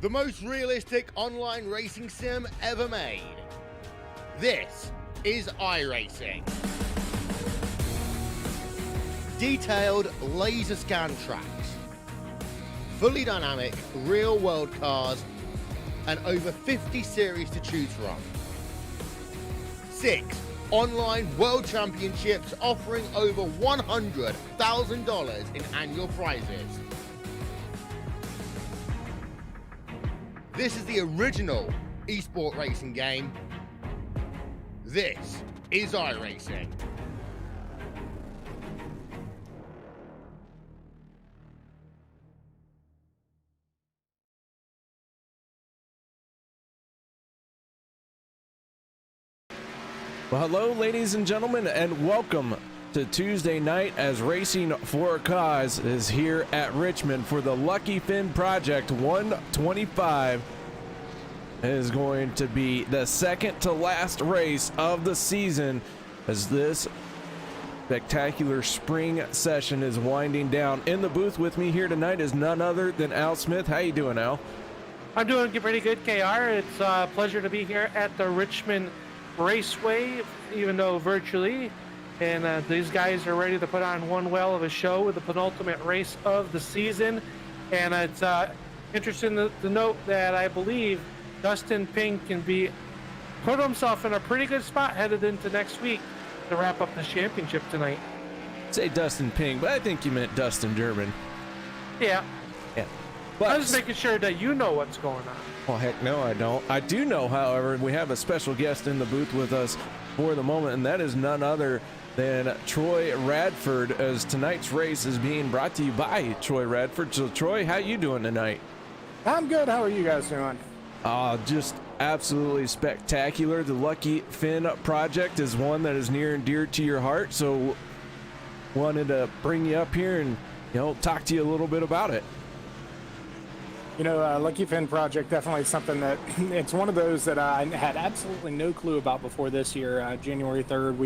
the most realistic online racing sim ever made. This is iRacing. Detailed laser scan tracks, fully dynamic real-world cars, and over 50 series to choose from. 6 online world championships offering over $100,000 in annual prizes. This is the original esport racing game. This is iRacing. Well, hello, ladies and gentlemen, and welcome to Tuesday night as Racing for a Cause is here at Richmond for the Lucky Finn Project 125. It is going to be the second to last race of the season as this spectacular spring session is winding down. In the booth with me here tonight is none other than Al Smith. How you doing, Al? I'm doing pretty good, KR. It's a pleasure to be here at the Richmond Raceway, even though virtually, and these guys are ready to put on one well of a show with the penultimate race of the season. And it's interesting to note that I believe Dustin Pink can put himself in a pretty good spot headed into next week to wrap up the championship tonight. Say Dustin Pink, but I think you meant Dustin Durbin. Yeah. But I was making sure that you know what's going on. Well, heck no, I don't. I do know, however, we have a special guest in the booth with us for the moment, and that is none other than Troy Radford, as tonight's race is being brought to you by Troy Radford. So, Troy, how you doing tonight? I'm good. How are you guys doing? Just absolutely spectacular. The Lucky Finn Project is one that is near and dear to your heart, so wanted to bring you up here and, talk to you a little bit about it. Lucky Finn Project, definitely something that it's one of those that I had absolutely no clue about before this year. January 3rd,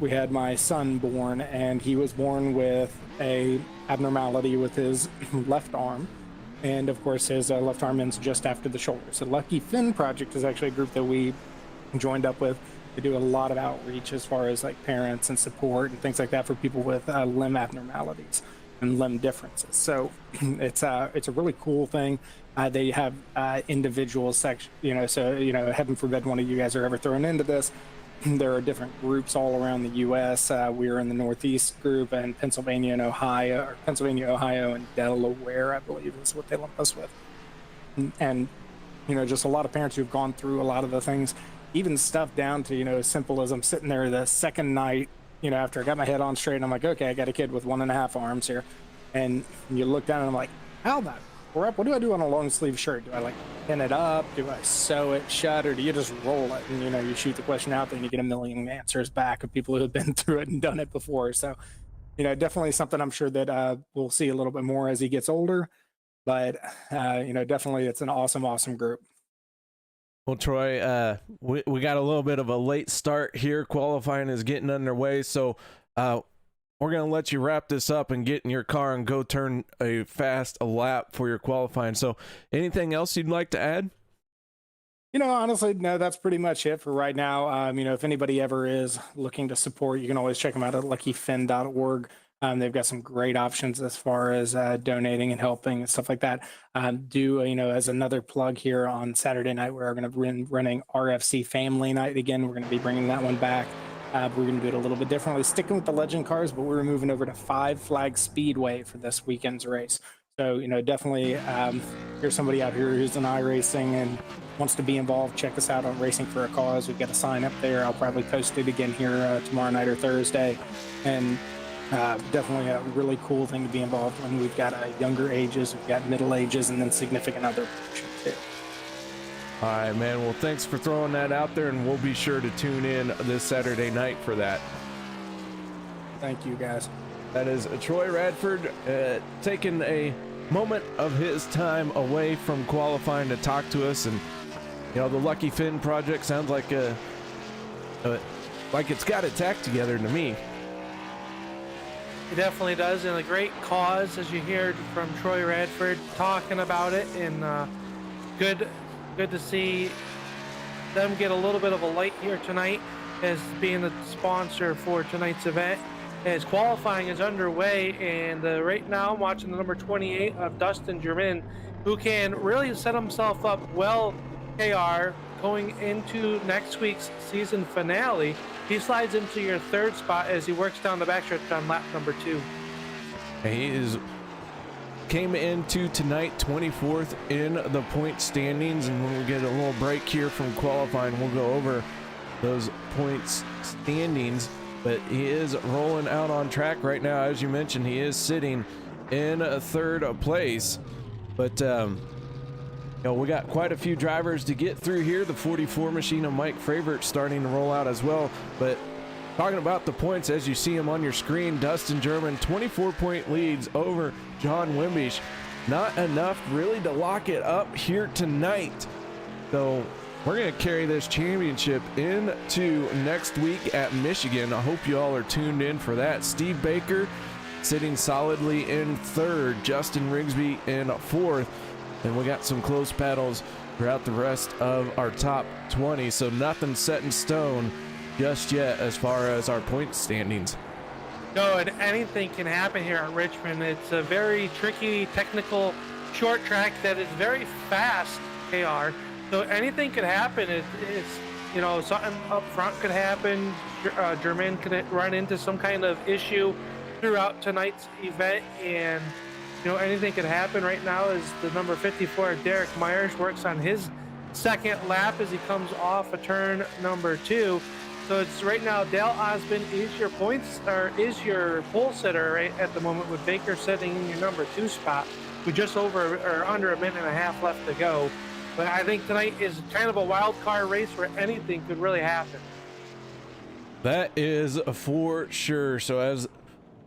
we had my son born, and he was born with a abnormality with his left arm. And of course, his left arm ends just after the shoulder. So Lucky Finn Project is actually a group that we joined up with. They do a lot of outreach as far as like parents and support and things like that for people with limb abnormalities and limb differences. So it's a really cool thing. They have individual section, heaven forbid one of you guys are ever thrown into this. There are different groups all around the U.S. We are in the Northeast group, and Pennsylvania, Ohio, and Delaware, I believe, is what they lump us with. And just a lot of parents who've gone through a lot of the things, even stuff down to as simple as I'm sitting there the second night, after I got my head on straight, and I'm like, okay, I got a kid with 1.5 arms here, and you look down and I'm like, how the crap? What do I do on a long sleeve shirt? Do I pin it up? Do I sew it shut, or do you just roll it and you shoot the question out there and you get a million answers back of people who have been through it and done it before? So definitely something I'm sure that we'll see a little bit more as he gets older, but definitely it's an awesome group. Well, Troy, we got a little bit of a late start here. Qualifying is getting underway, so we're going to let you wrap this up and get in your car and go turn a lap for your qualifying. So anything else you'd like to add? Honestly, no, that's pretty much it for right now. If anybody ever is looking to support, you can always check them out at luckyfin.org. They've got some great options as far as donating and helping and stuff like that. As another plug here on Saturday night, we're going to be running RFC Family Night again. We're going to be bringing that one back. We're going to do it a little bit differently, sticking with the legend cars, but we're moving over to Five Flag Speedway for this weekend's race. So, definitely here's somebody out here who's in iRacing and wants to be involved. Check us out on Racing for a Cause. We've got a sign up there. I'll probably post it again here tomorrow night or Thursday. And definitely a really cool thing to be involved in. We've got younger ages, we've got middle ages, and then significant other portions too. All right, man. Well, thanks for throwing that out there, and we'll be sure to tune in this Saturday night for that. Thank you, guys. That is Troy Radford taking a moment of his time away from qualifying to talk to us. And, the Lucky Finn Project sounds like it's got its act together to me. He definitely does, and a great cause, as you heard from Troy Radford talking about it. And good to see them get a little bit of a light here tonight as being the sponsor for tonight's event. As qualifying is underway, and right now I'm watching the number 28 of Dustin Germain, who can really set himself up well, KR, going into next week's season finale. He slides into your third spot as he works down the backstretch on lap number 2. Came into tonight 24th in the point standings, and when we get a little break here from qualifying, we'll go over those points standings. But he is rolling out on track right now. As you mentioned, he is sitting in third place. But we got quite a few drivers to get through here. The 44 machine of Mike Fravert starting to roll out as well. But talking about the points, as you see them on your screen, Dustin Germain 24-point leads over John Wimbish. Not enough really to lock it up here tonight. So we're going to carry this championship into next week at Michigan. I hope you all are tuned in for that. Steve Baker sitting solidly in third, Justin Rigsby in fourth, and we got some close battles throughout the rest of our top 20, so nothing set in stone just yet as far as our point standings. No, and anything can happen here at Richmond. It's a very tricky, technical, short track that is very fast, KR. So anything could happen. It's something up front could happen. Germain could run into some kind of issue throughout tonight's event, and anything could happen. Right now as the number 54, Derek Myers, works on his second lap as he comes off of turn number 2. So it's right now Dale Osmond is your pole sitter right at the moment, with Baker sitting in your number 2 spot with just over or under a minute and a half left to go. But I think tonight is kind of a wild card race where anything could really happen. That is for sure. So as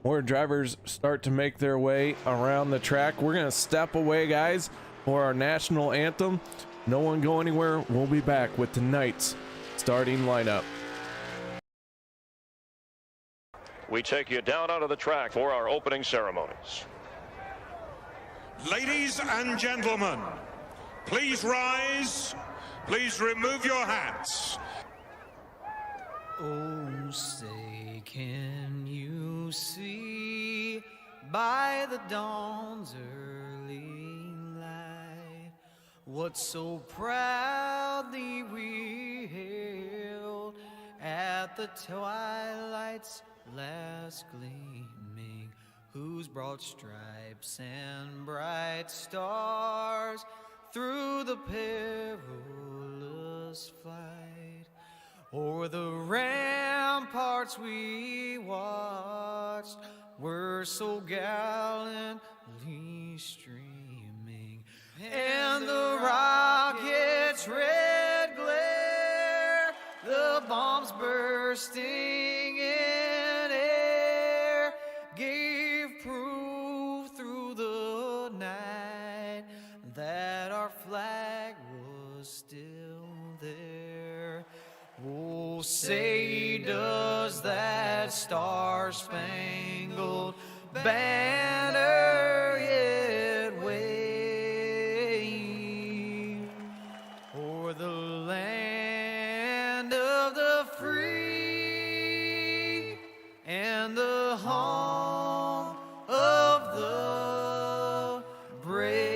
more drivers start to make their way around the track, we're going to step away, guys, for our national anthem. No one go anywhere. We'll be back with tonight's starting lineup. We take you down onto the track for our opening ceremonies. Ladies and gentlemen, please rise. Please remove your hats. Oh, say, can you see by the dawn's early light what so proudly we hailed at the twilight's last gleaming, whose broad stripes and bright stars through the perilous fight o'er the ramparts we watched were so gallantly streaming, and the rockets' red glare, the bombs bursting in air, gave proof through the night that our flag was still there. Oh, say, does that star-spangled banner yet wave o'er the land of the free and the home of the brave?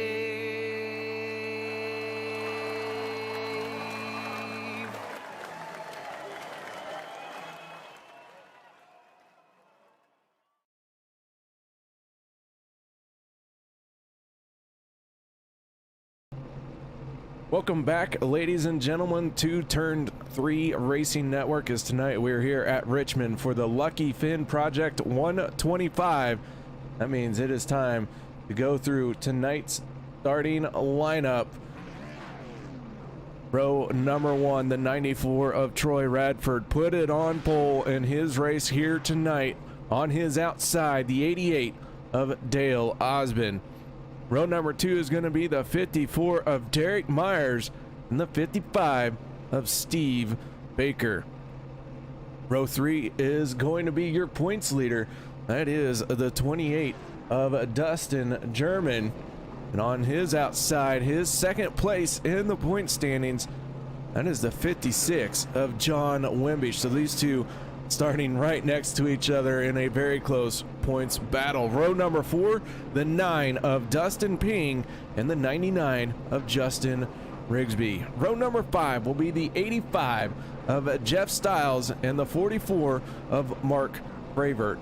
Welcome back, ladies and gentlemen, to Turn 3 Racing Network. As tonight we're here at Richmond for the Lucky Finn Project 125. That means it is time to go through tonight's starting lineup. Row number 1, the 94 of Troy Radford, put it on pole in his race here tonight. On his outside, the 88 of Dale Osmond. Row number 2 is going to be the 54 of Derek Myers and the 55 of Steve Baker. Row 3 is going to be your points leader That is the 28 of Dustin German. And on his outside, his second place in the point standings, that is the 56 of John Wimbish. So these two starting right next to each other in a very close points battle. Row number 4, the 9 of Dustin Ping and the 99 of Justin Rigsby. Row number 5 will be the 85 of Jeff Stiles and the 44 of Mark Bravert.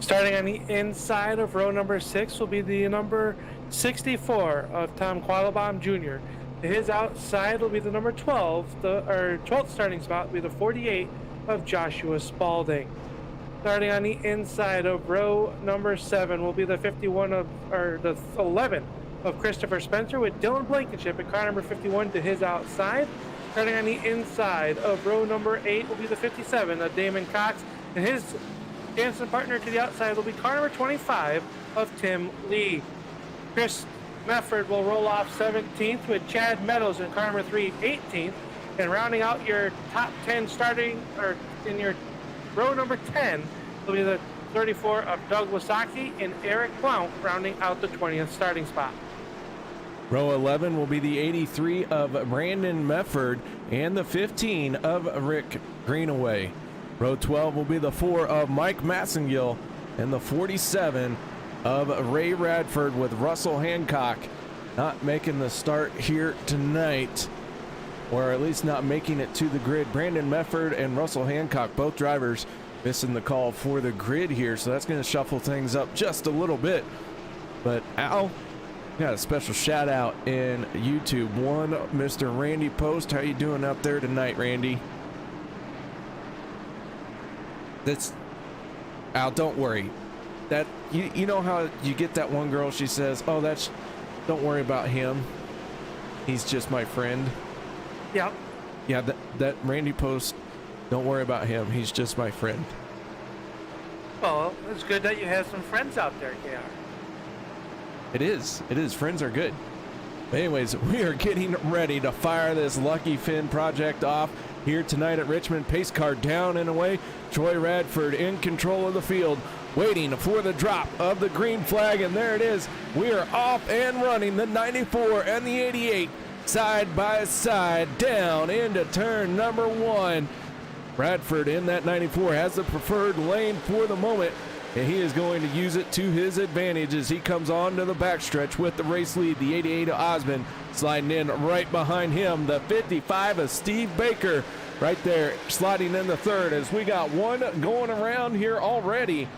Starting on the inside of row number 6 will be the number 64 of Tom Quattlebaum Jr. To his outside will be the number 12, 12th starting spot will be the 48 of Joshua Spalding. Starting on the inside of row number 7 will be the 51 of, or the 11 of Christopher Spencer, with Dylan Blankenship at car number 51 to his outside. Starting on the inside of row number 8 will be the 57 of Damon Cox, and his dancing partner to the outside will be car number 25 of Tim Lee. Chris Mefford will roll off 17th with Chad Meadows in car number 3 18th, and rounding out your top 10 starting, or in your row number 10 will be the 34 of Doug Wasaki and Eric Blount, rounding out the 20th starting spot. Row 11 will be the 83 of Brandon Mefford and the 15 of Rick Greenaway. Row 12 will be the 4 of Mike Massengill and the 47 of Ray Radford, with Russell Hancock not making the start here tonight, or at least not making it to the grid. Brandon Mefford and Russell Hancock, both drivers, missing the call for the grid here, so that's going to shuffle things up just a little bit. But Al, got a special shout out in YouTube. One, Mr. Randy Post. How you doing out there tonight, Randy? That's Al, don't worry. That you know how you get that one girl, she says, oh, that's, don't worry about him, he's just my friend. Yep. Yeah, that Randy Post, don't worry about him, he's just my friend. Well, it's good that you have some friends out there, KR. It is. Friends are good. But anyways, we are getting ready to fire this Lucky Finn project off here tonight at Richmond. Pace car down and away. Troy Radford in control of the field, waiting for the drop of the green flag, and there it is. We are off and running. The 94 and the 88 side by side down into turn number 1. Radford in that 94 has the preferred lane for the moment, and he is going to use it to his advantage as he comes on to the backstretch with the race lead. The 88 of Osmond sliding in right behind him. The 55 of Steve Baker right there sliding in the third, as we got one going around here already.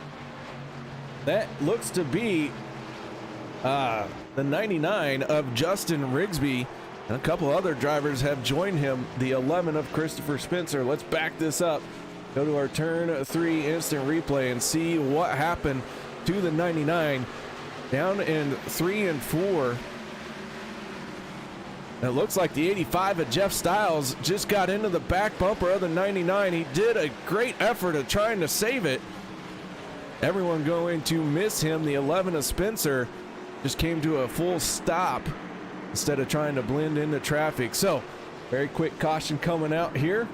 That looks to be the 99 of Justin Rigsby, and a couple other drivers have joined him. The 11 of Christopher Spencer. Let's back this up. Go to our turn 3 instant replay and see what happened to the 99 down in 3 and 4. It looks like the 85 of Jeff Stiles just got into the back bumper of the 99. He did a great effort of trying to save it. Everyone going to miss him. The 11 of Spencer just came to a full stop instead of trying to blend into traffic. So very quick caution coming out here.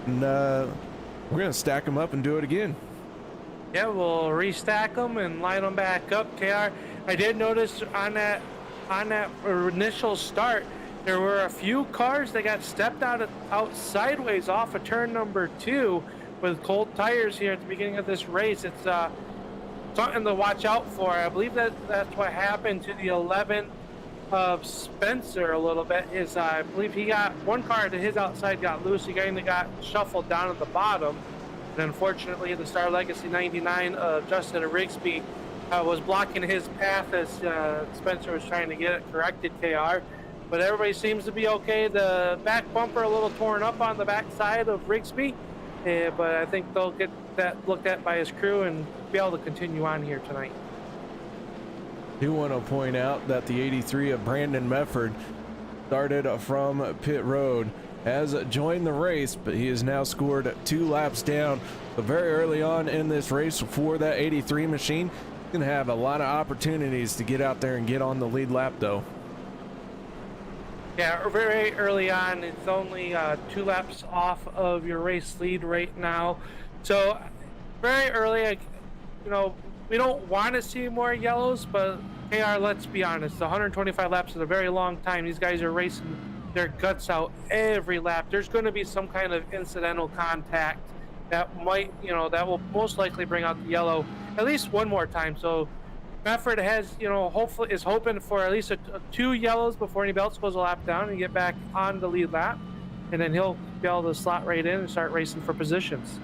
And we're going to stack them up and do it again. Yeah, we'll restack them and line them back up, KR. I did notice on that initial start, there were a few cars that got stepped out sideways off of turn number 2 with cold tires here at the beginning of this race. It's something to watch out for. I believe that's what happened to the 11 of Spencer a little bit. I believe he got one car to his outside got loose. He kind of got shuffled down at the bottom, and unfortunately the Star Legacy 99 of Justin Rigsby was blocking his path as Spencer was trying to get it corrected, KR. But everybody seems to be okay. The back bumper a little torn up on the back side of Rigsby, but I think they'll get that looked at by his crew and be able to continue on here tonight. I do want to point out that the 83 of Brandon Mefford started from pit road, has joined the race, but he has now scored 2 laps down. But very early on in this race for that 83 machine, he's going to have a lot of opportunities to get out there and get on the lead lap though. Yeah, very early on. It's only 2 laps off of your race lead right now. So very early. You know, we don't want to see more yellows, but KR, let's be honest, 125 laps is a very long time. These guys are racing their guts out every lap. There's going to be some kind of incidental contact that might, you know, that will most likely bring out the yellow at least one more time. So Mefford has, you know, hopefully is hoping for at least 2 yellows before anybody else goes a lap down and get back on the lead lap, and then he'll be able to slot right in and start racing for positions.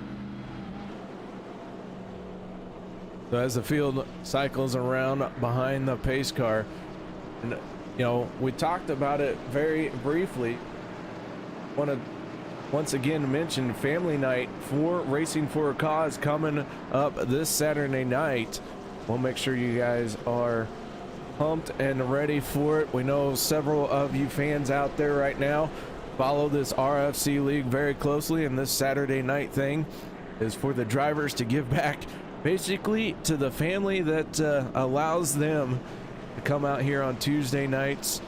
So as the field cycles around behind the pace car, and you know, we talked about it very briefly. Want to once again mention family night for Racing for a Cause coming up this Saturday night. We'll make sure you guys are pumped and ready for it. We know several of you fans out there right now follow this RFC league very closely, and this Saturday night thing is for the drivers to give back basically to the family that allows them to come out here on Tuesday nights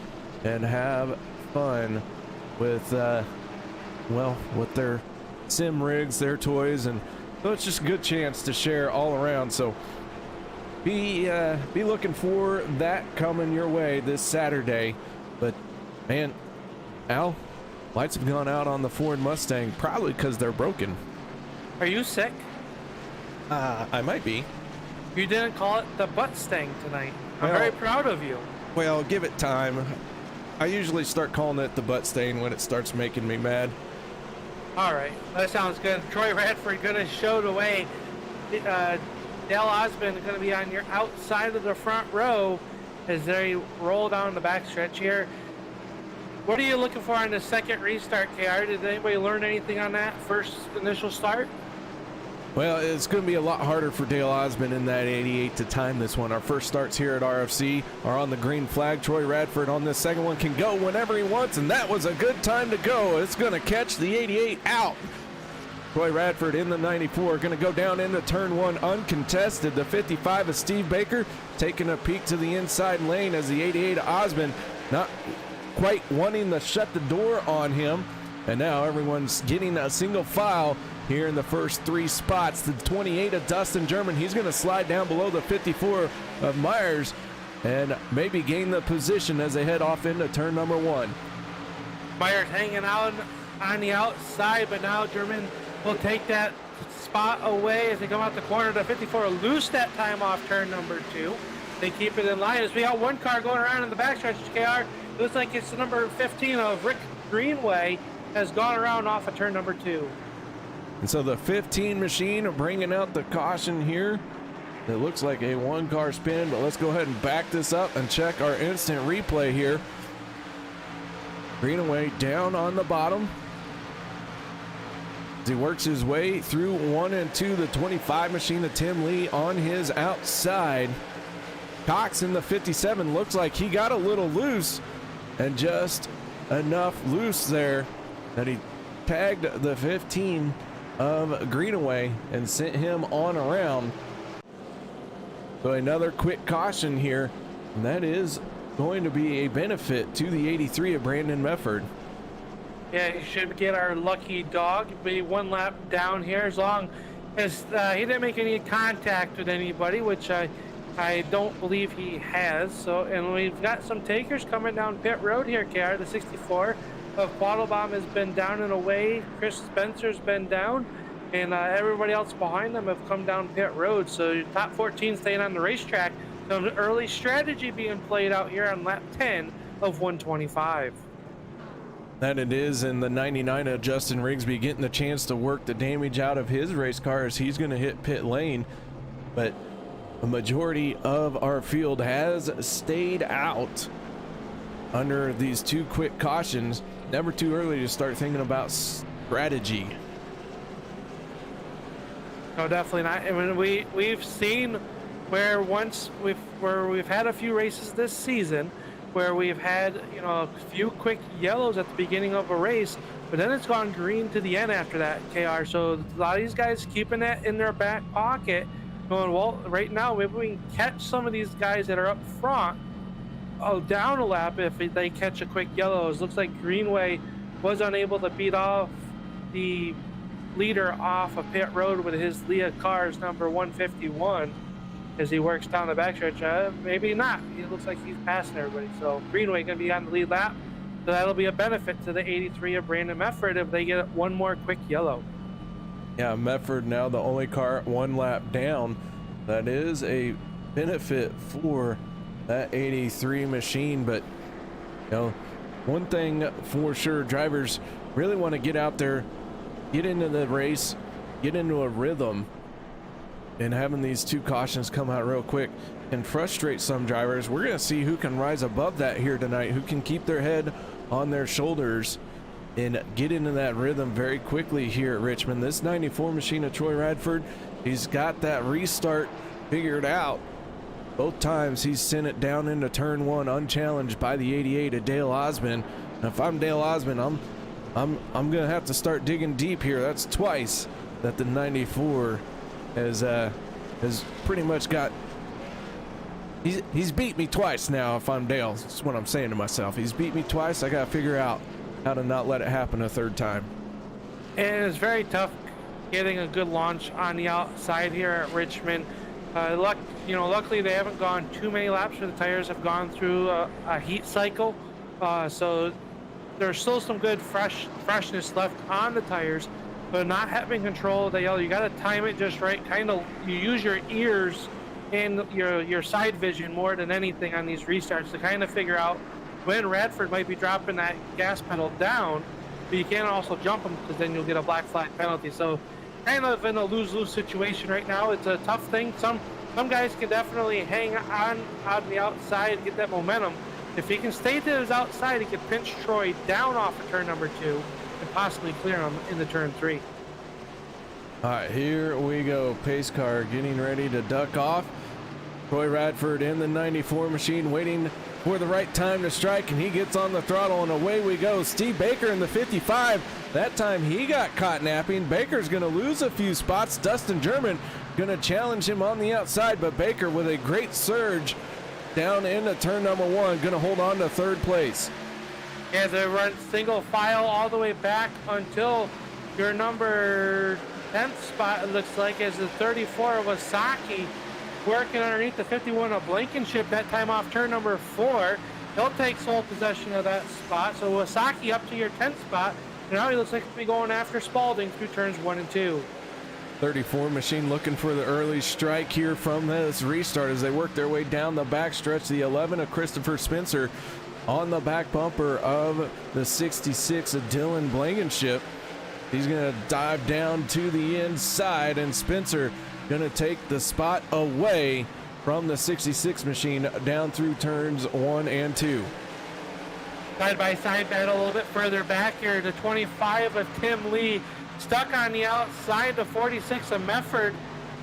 and have fun with well, with their sim rigs, their toys, and so it's just a good chance to share all around. So be looking for that coming your way this Saturday. But man, Al, lights have gone out on the Ford Mustang, probably because they're broken. Are you sick? I might be. You didn't call it the butt stang tonight. I'm Well- very proud of you. Well, give it time. I usually start calling it the butt stain when it starts making me mad. All right, that sounds good. Troy Radford gonna show the way. Dale Osmond gonna be on your outside of the front row as they roll down the backstretch here. What are you looking for on the second restart, KR? Did anybody learn anything on that first initial start? Well, it's going to be a lot harder for Dale Osmond in that 88 to time this one. Our first starts here at RFC are on the green flag. Troy Radford on this second one can go whenever he wants, and that was a good time to go. It's going to catch the 88 out. Troy Radford in the 94 going to go down into turn 1 uncontested. The 55 of Steve Baker taking a peek to the inside lane as the 88 of Osmond not quite wanting to shut the door on him. And now everyone's getting a single file here in the first 3 spots. The 28 of Dustin German, he's going to slide down below the 54 of Myers and maybe gain the position as they head off into turn number 1. Myers hanging out on the outside, but now German will take that spot away as they come out the corner. The 54 loose that time off turn number 2. They keep it in line as we got one car going around in the backstretch. KR, looks like it's the number 15 of Rick Greenway has gone around off of turn number 2. And so the 15 machine bringing out the caution here. It looks like a 1-car spin, but let's go ahead and back this up and check our instant replay here. Greenaway down on the bottom. As he works his way through 1 and 2, the 25 machine of Tim Lee on his outside. Cox in the 57 looks like he got a little loose, and just enough loose there that he tagged the 15 of Greenaway and sent him on around. So another quick caution here, and that is going to be a benefit to the 83 of Brandon Mefford. Yeah, he should get our lucky dog. Be 1 lap down here as long as he didn't make any contact with anybody, which I don't believe he has. So, and we've got some takers coming down pit road here, KR. The 64 of Quattlebaum has been down and away. Chris Spencer's been down, and everybody else behind them have come down pit road. So your top 14 staying on the racetrack. Some early strategy being played out here on lap 10 of 125. That it is, and the 99 of Justin Rigsby getting the chance to work the damage out of his race car as he's going to hit pit lane. But a majority of our field has stayed out under these 2 quick cautions. Never too early to start thinking about strategy. No, definitely not. I mean, we've seen where we've had a few races this season where we've had, you know, a few quick yellows at the beginning of a race, but then it's gone green to the end after that, KR. So a lot of these guys keeping that in their back pocket, going, well, right now maybe we can catch some of these guys that are up front down a lap if they catch a quick yellow. It looks like Greenway was unable to beat off the leader off of pit road with his Leah Cars number 151 as he works down the backstretch. Maybe not. It looks like he's passing everybody. So Greenway going to be on the lead lap. So that'll be a benefit to the 83 of Brandon Mefford if they get one more quick yellow. Yeah, Mefford now the only car one lap down. That is a benefit for that 83 machine, but you know, one thing for sure, drivers really want to get out there, get into the race, get into a rhythm, and having these two cautions come out real quick can frustrate some drivers. We're going to see who can rise above that here tonight, who can keep their head on their shoulders and get into that rhythm very quickly here at Richmond. This 94 machine of Troy Radford, he's got that restart figured out. Both times he's sent it down into turn one unchallenged by the 88 of Dale Osmond. And if I'm Dale Osmond, I'm gonna have to start digging deep here. That's twice that the 94 has pretty much got. He's beat me twice now. If I'm Dale, that's what I'm saying to myself. He's beat me twice. I gotta figure out how to not let it happen a third time. And it's very tough getting a good launch on the outside here at Richmond. Luckily they haven't gone too many laps where the tires have gone through a heat cycle. So there's still some good freshness left on the tires, but not having control of the yellow, you got to time it just right. Kind of, you use your ears and your side vision more than anything on these restarts to kind of figure out when Radford might be dropping that gas pedal down, but you can't also jump them because then you'll get a black flag penalty. So kind of in a lose-lose situation right now. It's a tough thing. Some guys can definitely hang on the outside, get that momentum. If he can stay to his outside, he can pinch Troy down off of turn number 2 and possibly clear him into turn 3. All right, here we go. Pace car getting ready to duck off. Troy Radford in the 94 machine waiting for the right time to strike, and he gets on the throttle, and away we go. Steve Baker in the 55. That time he got caught napping. Baker's going to lose a few spots. Dustin German going to challenge him on the outside, but Baker with a great surge down into turn number 1, going to hold on to third place. Yeah, they run single file all the way back until your number 10th spot, it looks like, is the 34 of Wasaki working underneath the 51 of Blankenship, that time off turn number 4. He'll take sole possession of that spot. So Wasaki up to your 10th spot. And now he looks like he'll be going after Spalding through turns 1 and 2. 34 machine looking for the early strike here from this restart as they work their way down the backstretch. The 11 of Christopher Spencer on the back bumper of the 66 of Dylan Blankenship. He's going to dive down to the inside, and Spencer going to take the spot away from the 66 machine down through turns 1 and 2. Side-by-side battle a little bit further back here. The 25 of Tim Lee stuck on the outside. The 46 of Mefford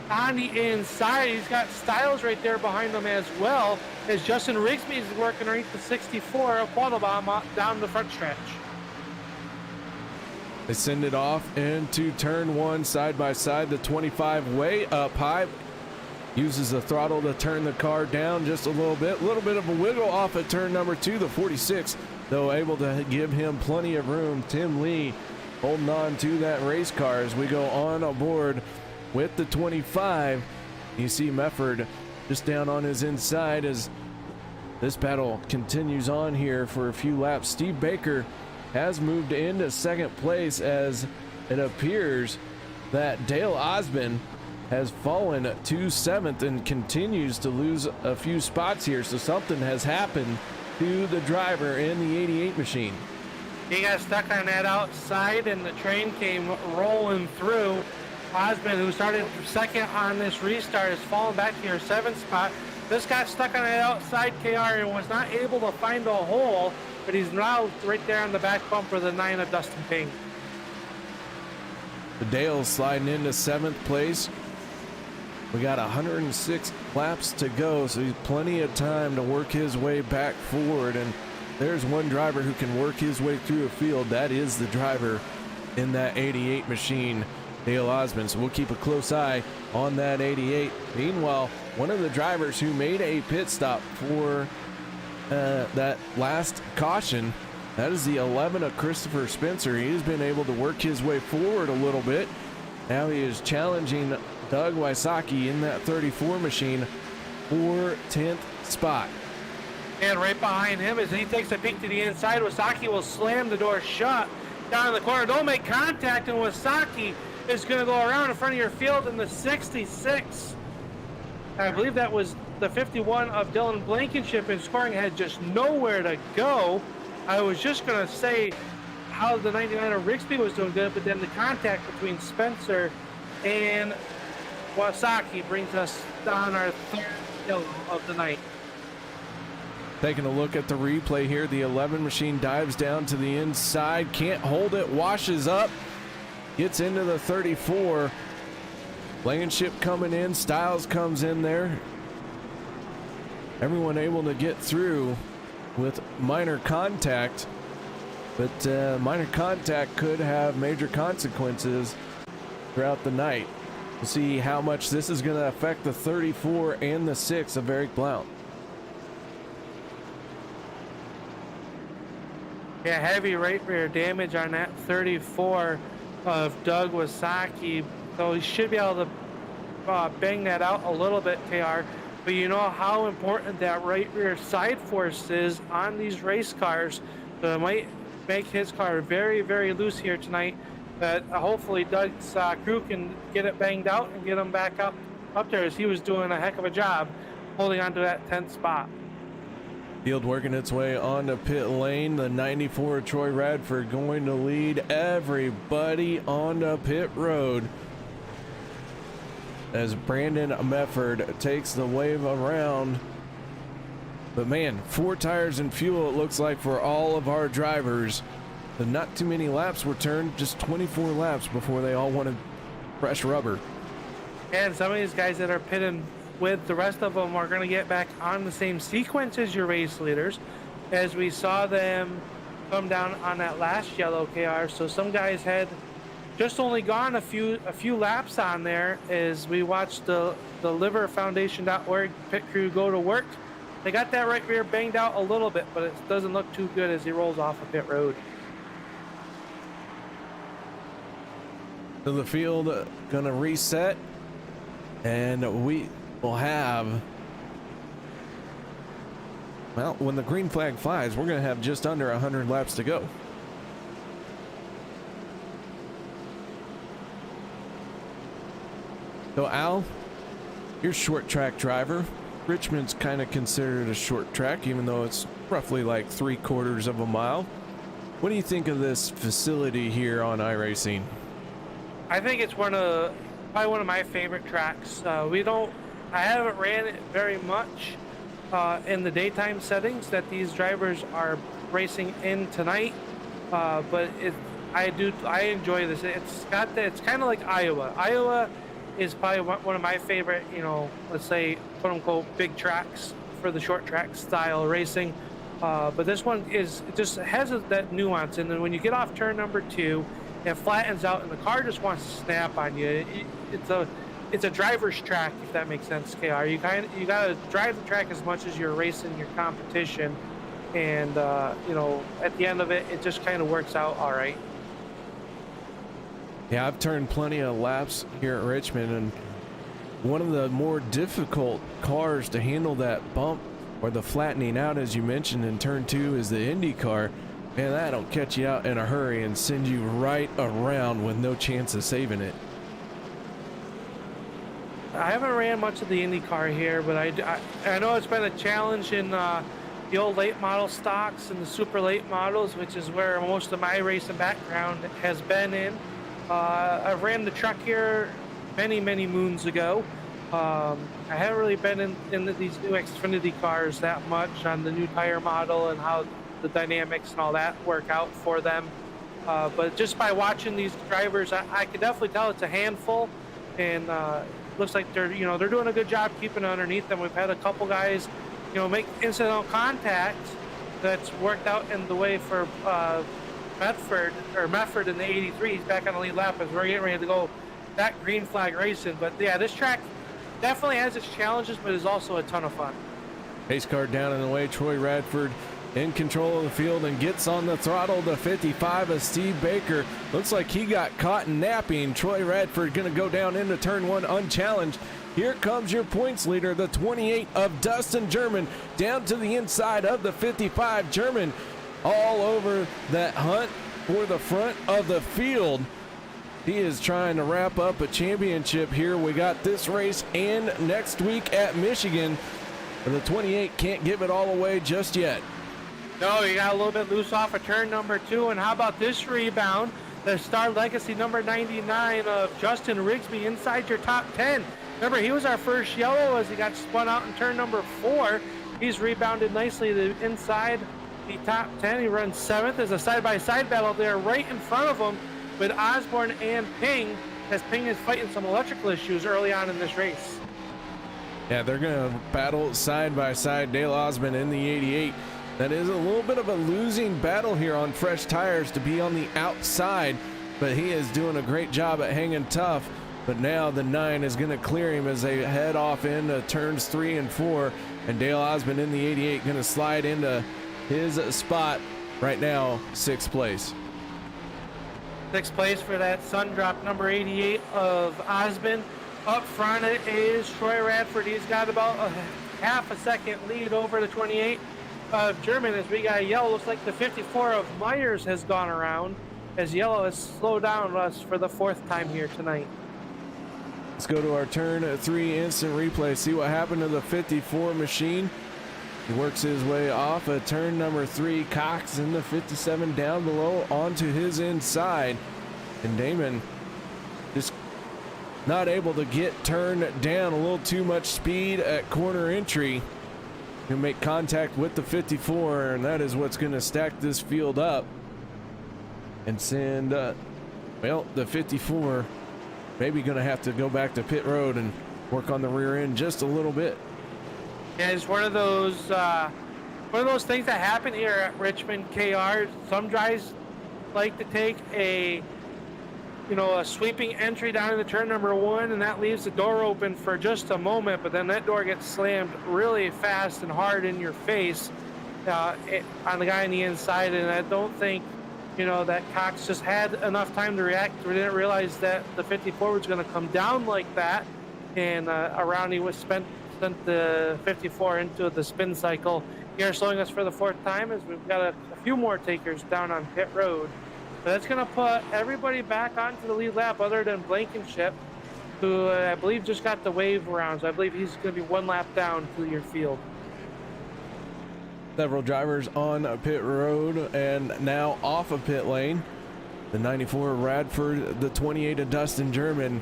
on the inside. He's got Styles right there behind him as well, as Justin Rigsby is working underneath the 64 of Quattlebaum down the front stretch. They send it off into turn 1 side by side. The 25 way up high. Uses the throttle to turn the car down just a little bit of a wiggle off at turn number 2. The 46, though, able to give him plenty of room. Tim Lee holding on to that race car as we go on aboard with the 25. You see Mefford just down on his inside as this battle continues on here for a few laps. Steve Baker has moved into second place as it appears that Dale Osmond has fallen to 7th and continues to lose a few spots here. So something has happened to the driver in the 88 machine. He got stuck on that outside and the train came rolling through. Osmond, who started second on this restart, has fallen back to your 7th spot. This got stuck on that outside, KR, and was not able to find a hole, but he's now right there on the back bumper of the 9 of Dustin Ping. The Dale's sliding into 7th place. We got 106 laps to go, so he's plenty of time to work his way back forward. And there's one driver who can work his way through a field. That is the driver in that 88 machine, Dale Osmond. So we'll keep a close eye on that 88. Meanwhile, one of the drivers who made a pit stop for that last caution That is the 11 of Christopher Spencer. He's been able to work his way forward a little bit. Now he is challenging Doug Wysocki in that 34 machine for 10th spot. And right behind him, as he takes a peek to the inside, Wysocki will slam the door shut down in the corner. Don't make contact, and Wysocki is going to go around in front of your field in the 66. I believe that was the 51 of Dylan Blankenship, and scoring had just nowhere to go. I was just going to say how the 99 of Rigsby was doing good, but then the contact between Spencer and Wysocki brings us down our third yellow of the night. Taking a look at the replay here, the 11 machine dives down to the inside, can't hold it, washes up, gets into the 34. Blankenship coming in, Styles comes in there. Everyone able to get through with minor contact, but minor contact could have major consequences throughout the night. We'll see how much this is going to affect the 34 and the 6 of Eric Blount. Yeah, heavy right rear damage on that 34 of Doug Wysocki, so he should be able to bang that out a little bit, KR. But you know how important that right rear side force is on these race cars, so it might make his car very, very loose here tonight. But hopefully Doug's crew can get it banged out and get him back up there, as he was doing a heck of a job holding on to that 10th spot. Field working its way onto pit lane. The 94 Troy Radford going to lead everybody onto pit road as Brandon Mefford takes the wave around. But man, 4 tires and fuel it looks like for all of our drivers. But not too many laps were turned, just 24 laps before they all wanted fresh rubber. And some of these guys that are pitting with the rest of them are going to get back on the same sequence as your race leaders, as we saw them come down on that last yellow, KR. So some guys had just only gone a few laps on there as we watched the liverfoundation.org pit crew go to work. They got that right rear banged out a little bit, but it doesn't look too good as he rolls off of pit road. So the field going to reset, and we will have, well, when the green flag flies, we're going to have just under 100 laps to go. So Al, you're a short track driver. Richmond's kind of considered a short track, even though it's roughly like 3/4 of a mile. What do you think of this facility here on iRacing? I think it's probably one of my favorite tracks. I haven't ran it very much in the daytime settings that these drivers are racing in tonight, but I enjoy this. It's kind of like Iowa. Iowa is probably one of my favorite, let's say, quote unquote, big tracks for the short track style racing. But this one just has that nuance, and then when you get off turn number 2, it flattens out and the car just wants to snap on you. It's a driver's track, if that makes sense, KR. You gotta drive the track as much as you're racing your competition, and at the end of it, it just kind of works out all right. Yeah, I've turned plenty of laps here at Richmond, and one of the more difficult cars to handle that bump or the flattening out, as you mentioned, in turn 2 is the Indy car. Man, that'll catch you out in a hurry and send you right around with no chance of saving it. I haven't ran much of the Indy car here, but I know it's been a challenge in the old late model stocks and the super late models, which is where most of my racing background has been in. I've ran the truck here many moons ago. I haven't really been in these new Xfinity cars that much on the new tire model and how the dynamics and all that work out for them. But just by watching these drivers, I can definitely tell it's a handful, and looks like they're doing a good job keeping underneath them. We've had a couple guys, make incidental contact that's worked out in the way for Mefford in the 83. He's back on the lead lap as we're getting ready to go that green flag racing. But yeah, this track definitely has its challenges, but is also a ton of fun. Pace car down in the way. Troy Radford in control of the field and gets on the throttle. The 55 of Steve Baker. Looks like he got caught napping. Troy Radford going to go down into turn 1 unchallenged. Here comes your points leader, the 28 of Dustin German, down to the inside of the 55. German all over that hunt for the front of the field. He is trying to wrap up a championship here. We got this race and next week at Michigan. But the 28 can't give it all away just yet. No, he got a little bit loose off of turn number 2. And how about this rebound? The Star Legacy number 99 of Justin Rigsby inside your top 10. Remember, he was our first yellow as he got spun out in turn number 4. He's rebounded nicely to inside the top 10. He runs 7th. There's a side-by-side battle there right in front of him with Osborne and Ping, as Ping is fighting some electrical issues early on in this race. Yeah, they're going to battle side-by-side. Dale Osborne in the 88. That is a little bit of a losing battle here on fresh tires to be on the outside, but he is doing a great job at hanging tough. But now the 9 is going to clear him as they head off into turns 3 and 4. And Dale Osmond in the 88 going to slide into his spot right now, 6th place. 6th place for that sun drop number 88 of Osmond. Up front it is Troy Radford. He's got about a half a second lead over the 28 of German as we got yellow. Looks like the 54 of Myers has gone around as yellow has slowed down us for the 4th time here tonight. Let's go to our turn 3 instant replay. See what happened to the 54 machine. He works his way off of turn number 3. Cox in the 57 down below onto his inside. And Damon just not able to get turned down. A little too much speed at corner entry. He'll make contact with the 54, and that is what's going to stack this field up and send, well, the 54 maybe going to have to go back to pit road and work on the rear end just a little bit. Yeah, it's one of those things that happen here at Richmond KR. Some guys like to take a sweeping entry down into turn number 1, and that leaves the door open for just a moment, but then that door gets slammed really fast and hard in your face on the guy on the inside, and I don't think that Cox just had enough time to react. We didn't realize that the 54 was going to come down like that, and around he was sent the 54 into the spin cycle. Here slowing us for the 4th time as we've got a few more takers down on pit road. But that's going to put everybody back onto the lead lap other than Blankenship, who I believe just got the wave around. So I believe he's going to be 1 lap down to your field. Several drivers on pit road and now off of pit lane. The 94 Radford, the 28 of Dustin German.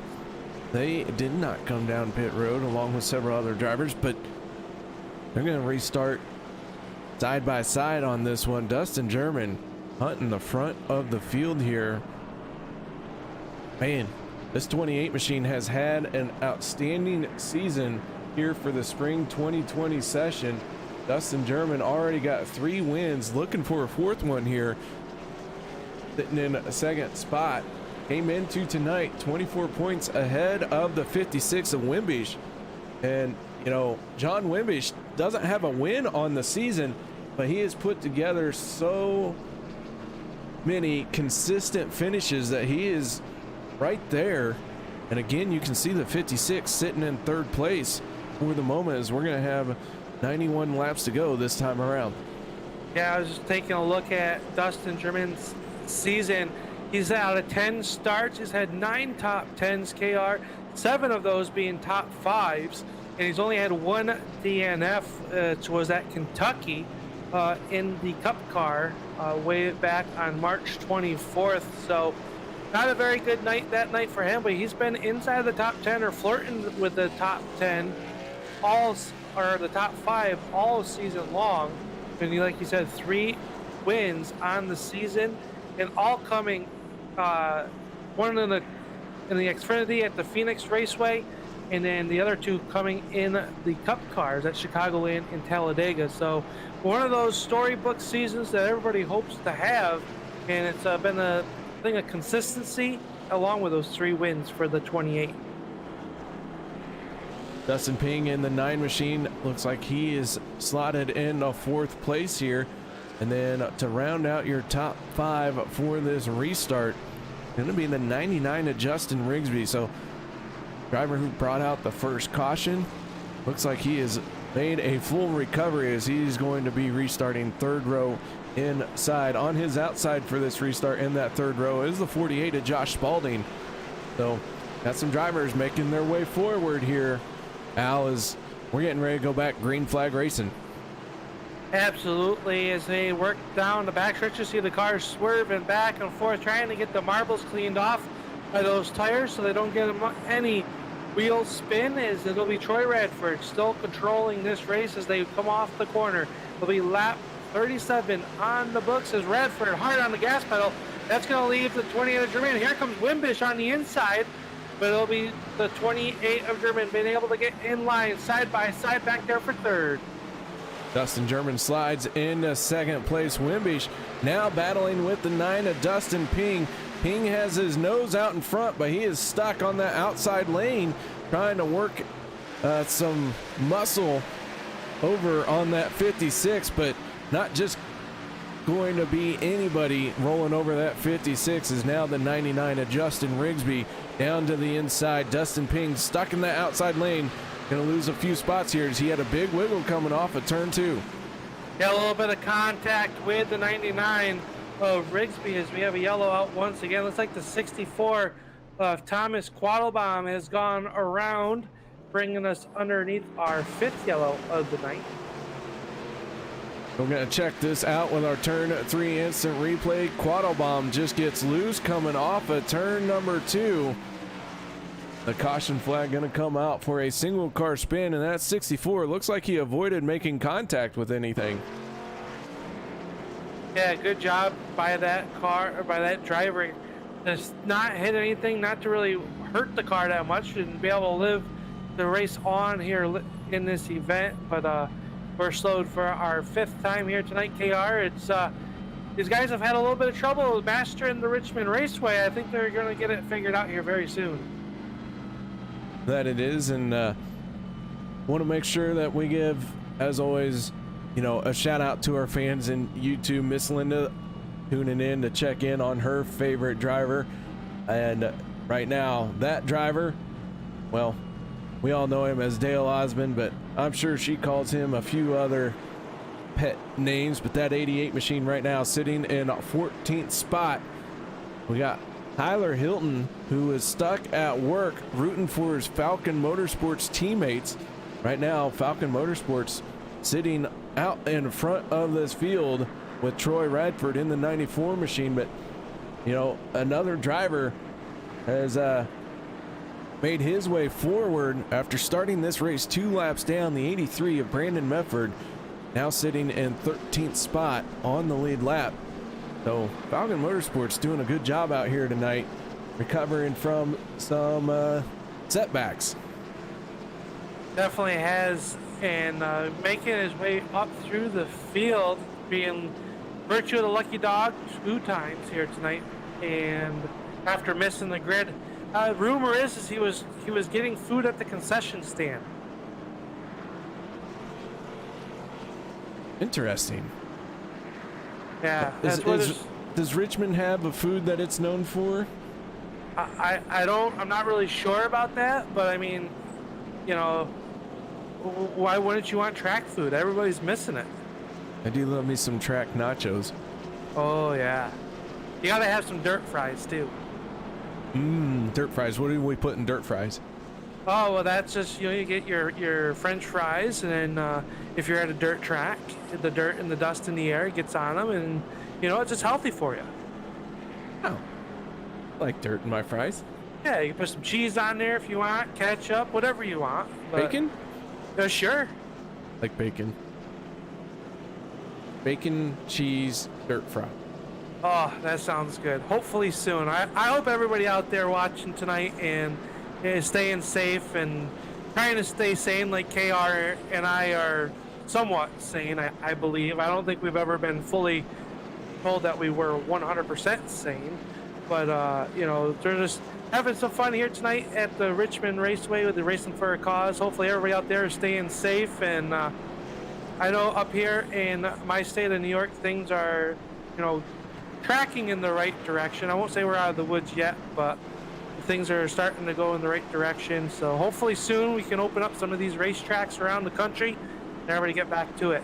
They did not come down pit road along with several other drivers, but they're going to restart side by side on this one. Dustin German hunting the front of the field here. Man, this 28 machine has had an outstanding season here for the spring 2020 session. Dustin German already got 3 wins, looking for a 4th one here, sitting in a 2nd spot. Came into tonight 24 points ahead of the 56 of Wimbish. And John Wimbish doesn't have a win on the season, but he has put together so many consistent finishes that he is right there. And again, you can see the 56 sitting in 3rd place for the moment as we're going to have 91 laps to go this time around. Yeah, I was just taking a look at Dustin German's season. He's out of 10 starts. He's had 9 top 10s KR, 7 of those being top 5s, and he's only had 1 DNF, which was at Kentucky in the Cup car way back on March 24th. So not a very good night that night for him, but he's been inside the top 10 or flirting with the top 10 or the top 5 all season long. And like you said, 3 wins on the season, and all coming one in the Xfinity at the Phoenix Raceway, and then the other 2 coming in the Cup cars at Chicagoland and Talladega. So one of those storybook seasons that everybody hopes to have, and it's been a thing of consistency along with those 3 wins for the 28. Dustin Ping in the 9 machine looks like he is slotted in a 4th place here. And then to round out your top 5 for this restart, going to be the 99 of Justin Rigsby. So driver who brought out the first caution, looks like he has made a full recovery as he's going to be restarting third row inside. On his outside for this restart in that third row is the 48 of Josh Spalding. So got some drivers making their way forward here, Al, as we're getting ready to go back green flag racing. Absolutely, as they work down the backstretch, you see the cars swerving back and forth, trying to get the marbles cleaned off by those tires so they don't get any wheel spin. As it'll be Troy Radford still controlling this race as they come off the corner. It'll be lap 37 on the books as Radford hard on the gas pedal. That's going to leave the 28 of German. Here comes Wimbish on the inside, but it'll be the 28 of German being able to get in line side by side back there for third. Dustin German slides into second place. Wimbish now battling with the 9 of Dustin Ping. Ping has his nose out in front, but he is stuck on that outside lane trying to work some muscle over on that 56, but not just going to be anybody rolling over that 56 is now the 99 of Justin Rigsby down to the inside. Dustin Ping stuck in that outside lane. Going to lose a few spots here as he had a big wiggle coming off of turn 2. Yeah, a little bit of contact with the 99 of Rigsby as we have a yellow out once again. Looks like the 64 of Thomas Quattlebaum has gone around, bringing us underneath our 5th yellow of the night. We're going to check this out with our turn 3 instant replay. Quattlebaum just gets loose coming off of turn number 2. The caution flag going to come out for a single car spin, and that 64 looks like he avoided making contact with anything. Yeah, good job by that car, or by that driver. Just not hit anything, not to really hurt the car that much, and be able to live the race on here in this event. But we're slowed for our 5th time here tonight, KR. It's these guys have had a little bit of trouble mastering the Richmond Raceway. I think they're going to get it figured out here very soon. That it is, and want to make sure that we give, as always, you know, a shout out to our fans in YouTube. Miss Linda tuning in to check in on her favorite driver, and right now that driver, well, we all know him as Dale Osmond, but I'm sure she calls him a few other pet names. But that 88 machine right now sitting in 14th spot. We got Tyler Hilton, who is stuck at work rooting for his Falcon Motorsports teammates. Right now, Falcon Motorsports sitting out in front of this field with Troy Radford in the 94 machine. But, you know, another driver has made his way forward after starting this race 2 laps down. The 83 of Brandon Mefford now sitting in 13th spot on the lead lap. So Falcon Motorsports doing a good job out here tonight, recovering from some setbacks. Definitely has, and making his way up through the field, being virtue of the lucky dog 2 times here tonight. And after missing the grid, rumor is he was getting food at the concession stand. Interesting. Yeah, that's does Richmond have a food that it's known for? I'm not really sure about that, but I mean, you know, why wouldn't you want track food? Everybody's missing it. I do love me some track nachos. Oh yeah, you gotta have some dirt fries too. Dirt fries. What do we put in dirt fries? Oh well, that's just, you know, you get your French fries, and then if you're at a dirt track, the dirt and the dust in the air gets on them, and you know, it's just healthy for you. Oh, I like dirt in my fries. Yeah, you can put some cheese on there if you want, ketchup, whatever you want. But, Bacon? Sure. Like bacon. Bacon, cheese, dirt fry. Oh, that sounds good. Hopefully soon. I hope everybody out there watching tonight and is staying safe and trying to stay sane, like KR and I are somewhat sane, I believe. I don't think we've ever been fully told that we were 100% sane. But, you know, they're just having some fun here tonight at the Richmond Raceway with the Racing for a Cause. Hopefully everybody out there is staying safe and I know up here in my state of New York, things are, tracking in the right direction. I won't say we're out of the woods yet, but things are starting to go in the right direction. So hopefully soon we can open up some of these racetracks around the country and everybody get back to it.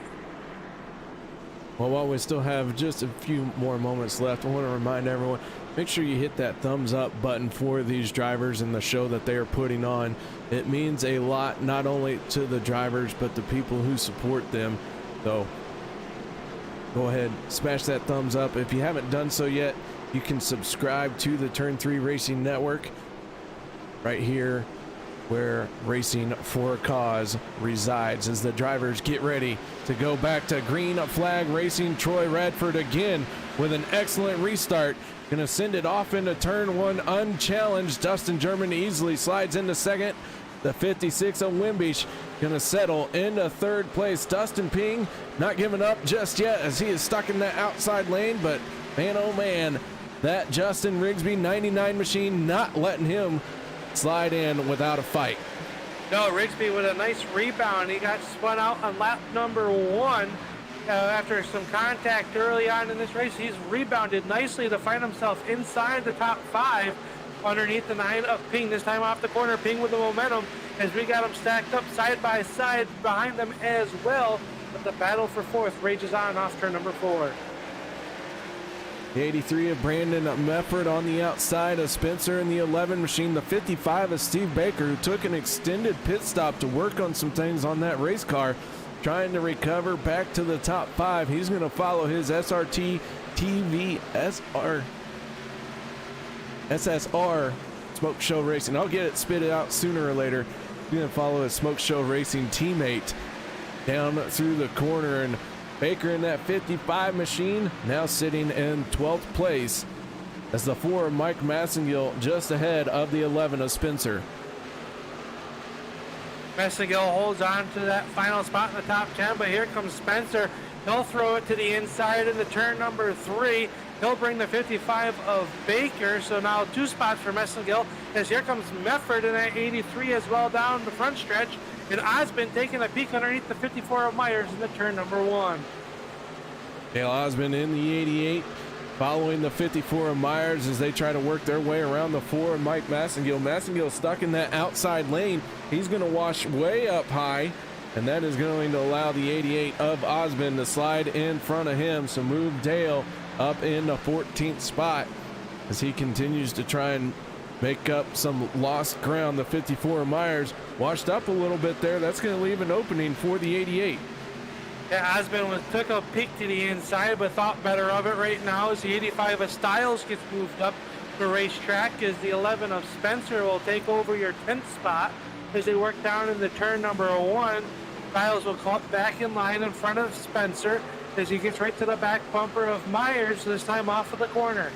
Well, while we still have just a few more moments left, I want to remind everyone, make sure you hit that thumbs up button for these drivers and the show that they are putting on. It means a lot, not only to the drivers, but the people who support them. So go ahead, smash that thumbs up. If you haven't done so yet, you can subscribe to the Turn 3 Racing Network right here where Racing for a Cause resides as the drivers get ready to go back to green flag racing. Troy Radford again with an excellent restart. Gonna send it off into turn 1 unchallenged. Dustin German easily slides into second. The 56 of Wimbish gonna settle into third place. Dustin Ping not giving up just yet as he is stuck in that outside lane, but man, oh man, that Justin Rigsby 99 machine not letting him slide in without a fight. No, Rigsby with a nice rebound. He got spun out on lap number 1 after some contact early on in this race. He's rebounded nicely to find himself inside the top 5 underneath the 9 of Ping. This time off the corner, Ping with the momentum as we got them stacked up side by side behind them as well. But the battle for 4th rages on off turn number 4. The 83 of Brandon Mefford on the outside of Spencer in the 11 machine. The 55 of Steve Baker, who took an extended pit stop to work on some things on that race car, trying to recover back to the top 5. He's going to follow his SRT SSR Smoke Show Racing. I'll get it spit it out sooner or later. He's going to follow his Smoke Show Racing teammate down through the corner, and Baker in that 55 machine now sitting in 12th place as the 4 of Mike Massengill just ahead of the 11 of Spencer. Massengill holds on to that final spot in the top 10, but here comes Spencer. He'll throw it to the inside into turn number 3. He'll bring the 55 of Baker, so now 2 spots for Massengill as here comes Mefford in that 83 as well down the front stretch. And Osmond taking a peek underneath the 54 of Myers in the turn number 1. Dale Osmond in the 88, following the 54 of Myers as they try to work their way around the 4 of Mike Massengill. Massengill stuck in that outside lane. He's going to wash way up high, and that is going to allow the 88 of Osmond to slide in front of him. So move Dale up in the 14th spot as he continues to try and make up some lost ground. The 54 of Myers washed up a little bit there. That's going to leave an opening for the 88. Yeah, Osmond took a peek to the inside, but thought better of it right now as the 85 of Styles gets moved up the racetrack as the 11 of Spencer will take over your 10th spot as they work down in the turn number 1. Styles will come back in line in front of Spencer as he gets right to the back bumper of Myers, this time off of the corner.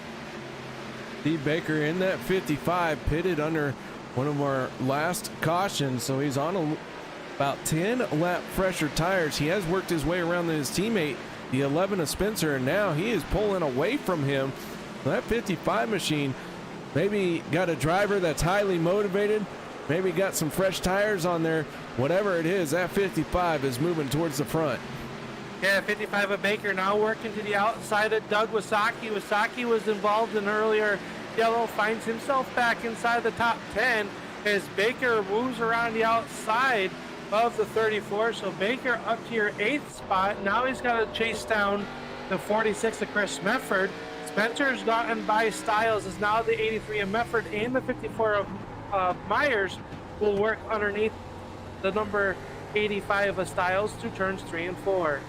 Steve Baker in that 55 pitted under one of our last cautions, so he's on about 10 lap fresher tires. He has worked his way around his teammate, the 11 of Spencer, and now he is pulling away from him. That 55 machine maybe got a driver that's highly motivated, maybe got some fresh tires on there. Whatever it is, that 55 is moving towards the front. Yeah, 55 of Baker now working to the outside of Doug Wasaki. Wasaki was involved in earlier yellow, finds himself back inside the top 10 as Baker moves around the outside of the 34. So Baker up to your 8th spot. Now he's got to chase down the 46 of Chris Mefford. Spencer's gotten by Styles as now the 83 of Mefford and the 54 of Myers will work underneath the number 85 of Styles through turns 3 and 4.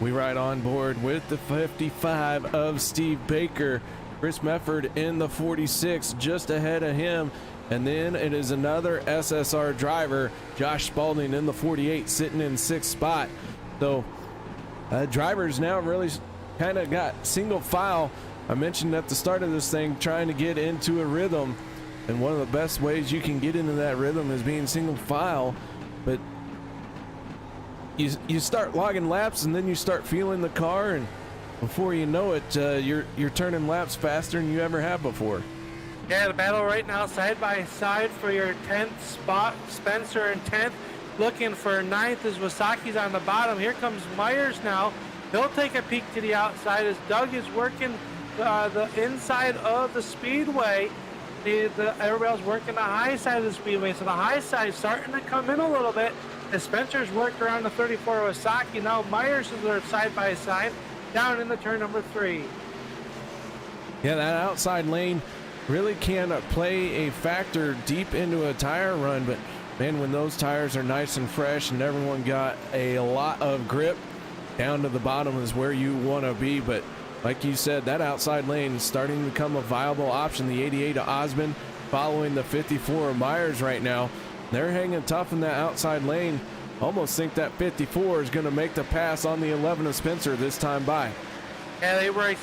We ride on board with the 55 of Steve Baker. Chris Mefford in the 46 just ahead of him. And then it is another SSR driver, Josh Spalding in the 48, sitting in 6th spot. So drivers now really kind of got single file. I mentioned at the start of this thing, trying to get into a rhythm. And one of the best ways you can get into that rhythm is being single file. But you start logging laps and then you start feeling the car, and before you know it, you're turning laps faster than you ever have before. Yeah, the battle right now side by side for your 10th spot. Spencer in 10th, looking for ninth as Wasaki's on the bottom. Here comes Myers now. He'll take a peek to the outside as Doug is working the inside of the speedway. Everybody else working the high side of the speedway. So the high side is starting to come in a little bit as Spencer's worked around the 34 Wasaki. Now Myers is there side by side down in the turn number 3. Yeah, that outside lane really can play a factor deep into a tire run, but man, when those tires are nice and fresh and everyone got a lot of grip, down to the bottom is where you want to be. But like you said, that outside lane is starting to become a viable option. The 88 of Osmond following the 54 of Myers right now. They're hanging tough in that outside lane. Almost think that 54 is going to make the pass on the 11 of Spencer this time by. Yeah, they were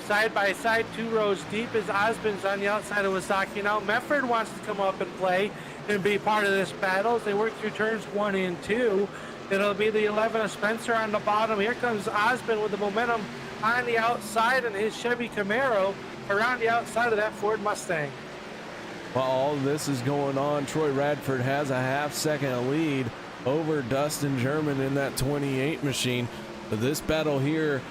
side by side, 2 rows deep as Osmond's on the outside of Wasaki. Now Mefford wants to come up and play and be part of this battle as they work through turns 1 and 2. It'll be the 11 of Spencer on the bottom. Here comes Osmond with the momentum on the outside and his Chevy Camaro around the outside of that Ford Mustang. While all of this is going on, Troy Radford has a half-second lead over Dustin German in that 28 machine. But this battle here,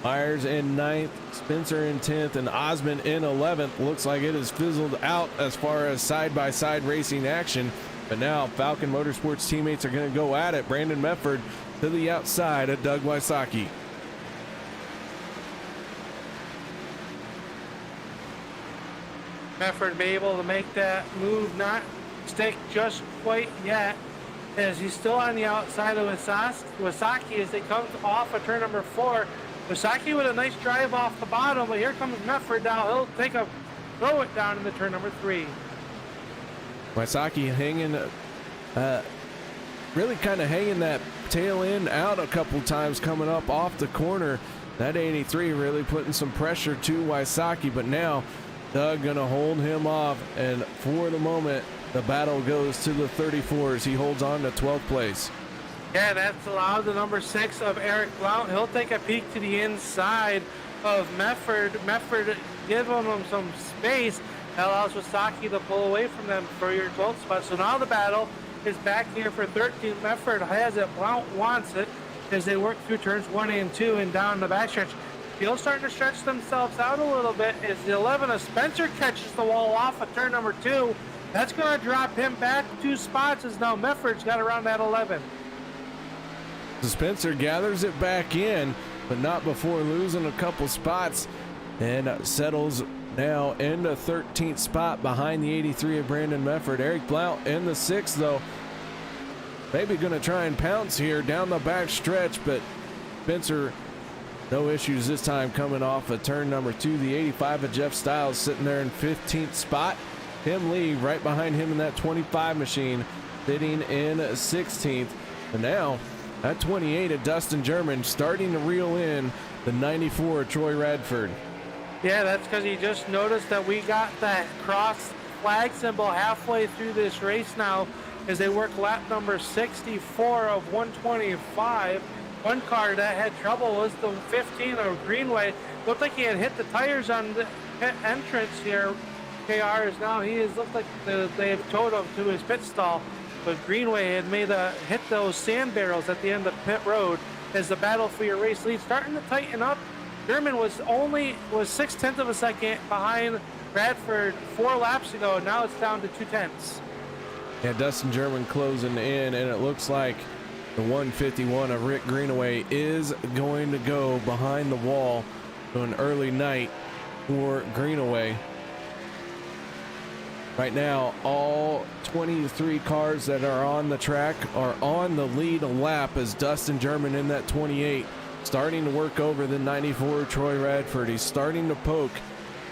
Myers in 9th, Spencer in 10th, and Osmond in 11th. Looks like it has fizzled out as far as side-by-side racing action. But now Falcon Motorsports teammates are going to go at it. Brandon Mefford to the outside of Doug Wysocki. Mefford be able to make that move, not stick just quite yet, as he's still on the outside of Wasaki as they come off of turn number 4. Wasaki with a nice drive off the bottom, but here comes Mefford now. He'll throw it down in the turn number 3. Wysocki hanging, really kind of hanging that tail end out a couple times coming up off the corner. That 83 really putting some pressure to Wysocki, but now Doug gonna hold him off, and for the moment the battle goes to the 34 as he holds on to 12th place. Yeah, that's allowed the number 6 of Eric Blount. He'll take a peek to the inside of Mefford. Mefford giving him some space. That allows Wasaki to pull away from them for your 12th spot. So now the battle is back here for 13. Mefford has it. Blount wants it as they work through turns 1 and 2 and down the backstretch. Field starting to stretch themselves out a little bit as the 11 of Spencer catches the wall off of turn number 2. That's going to drop him back 2 spots as now Mefford's got around that 11. So Spencer gathers it back in, but not before losing a couple spots, and settles now in the 13th spot behind the 83 of Brandon Mefford. Eric Blount in the 6th, though. Maybe going to try and pounce here down the back stretch, but Spencer, no issues this time coming off of turn number 2. The 85 of Jeff Stiles sitting there in 15th spot. Tim Lee right behind him in that 25 machine, sitting in 16th. And now that 28 of Dustin German starting to reel in the 94 of Troy Radford. Yeah, that's because he just noticed that we got that cross flag symbol halfway through this race now as they work lap number 64 of 125. One car that had trouble was the 15 of Greenway. Looked like he had hit the tires on the pit entrance here. KR is now, looked like they have towed him to his pit stall, but Greenway had hit those sand barrels at the end of pit road as the battle for your race lead starting to tighten up. German was 6/10 of a second behind Radford 4 laps ago. Now it's down to 2/10. Yeah, Dustin German closing in, and it looks like the 151 of Rick Greenaway is going to go behind the wall to an early night for Greenaway. Right now, all 23 cars that are on the track are on the lead lap as Dustin German in that 28 starting to work over the 94 Troy Radford. He's starting to poke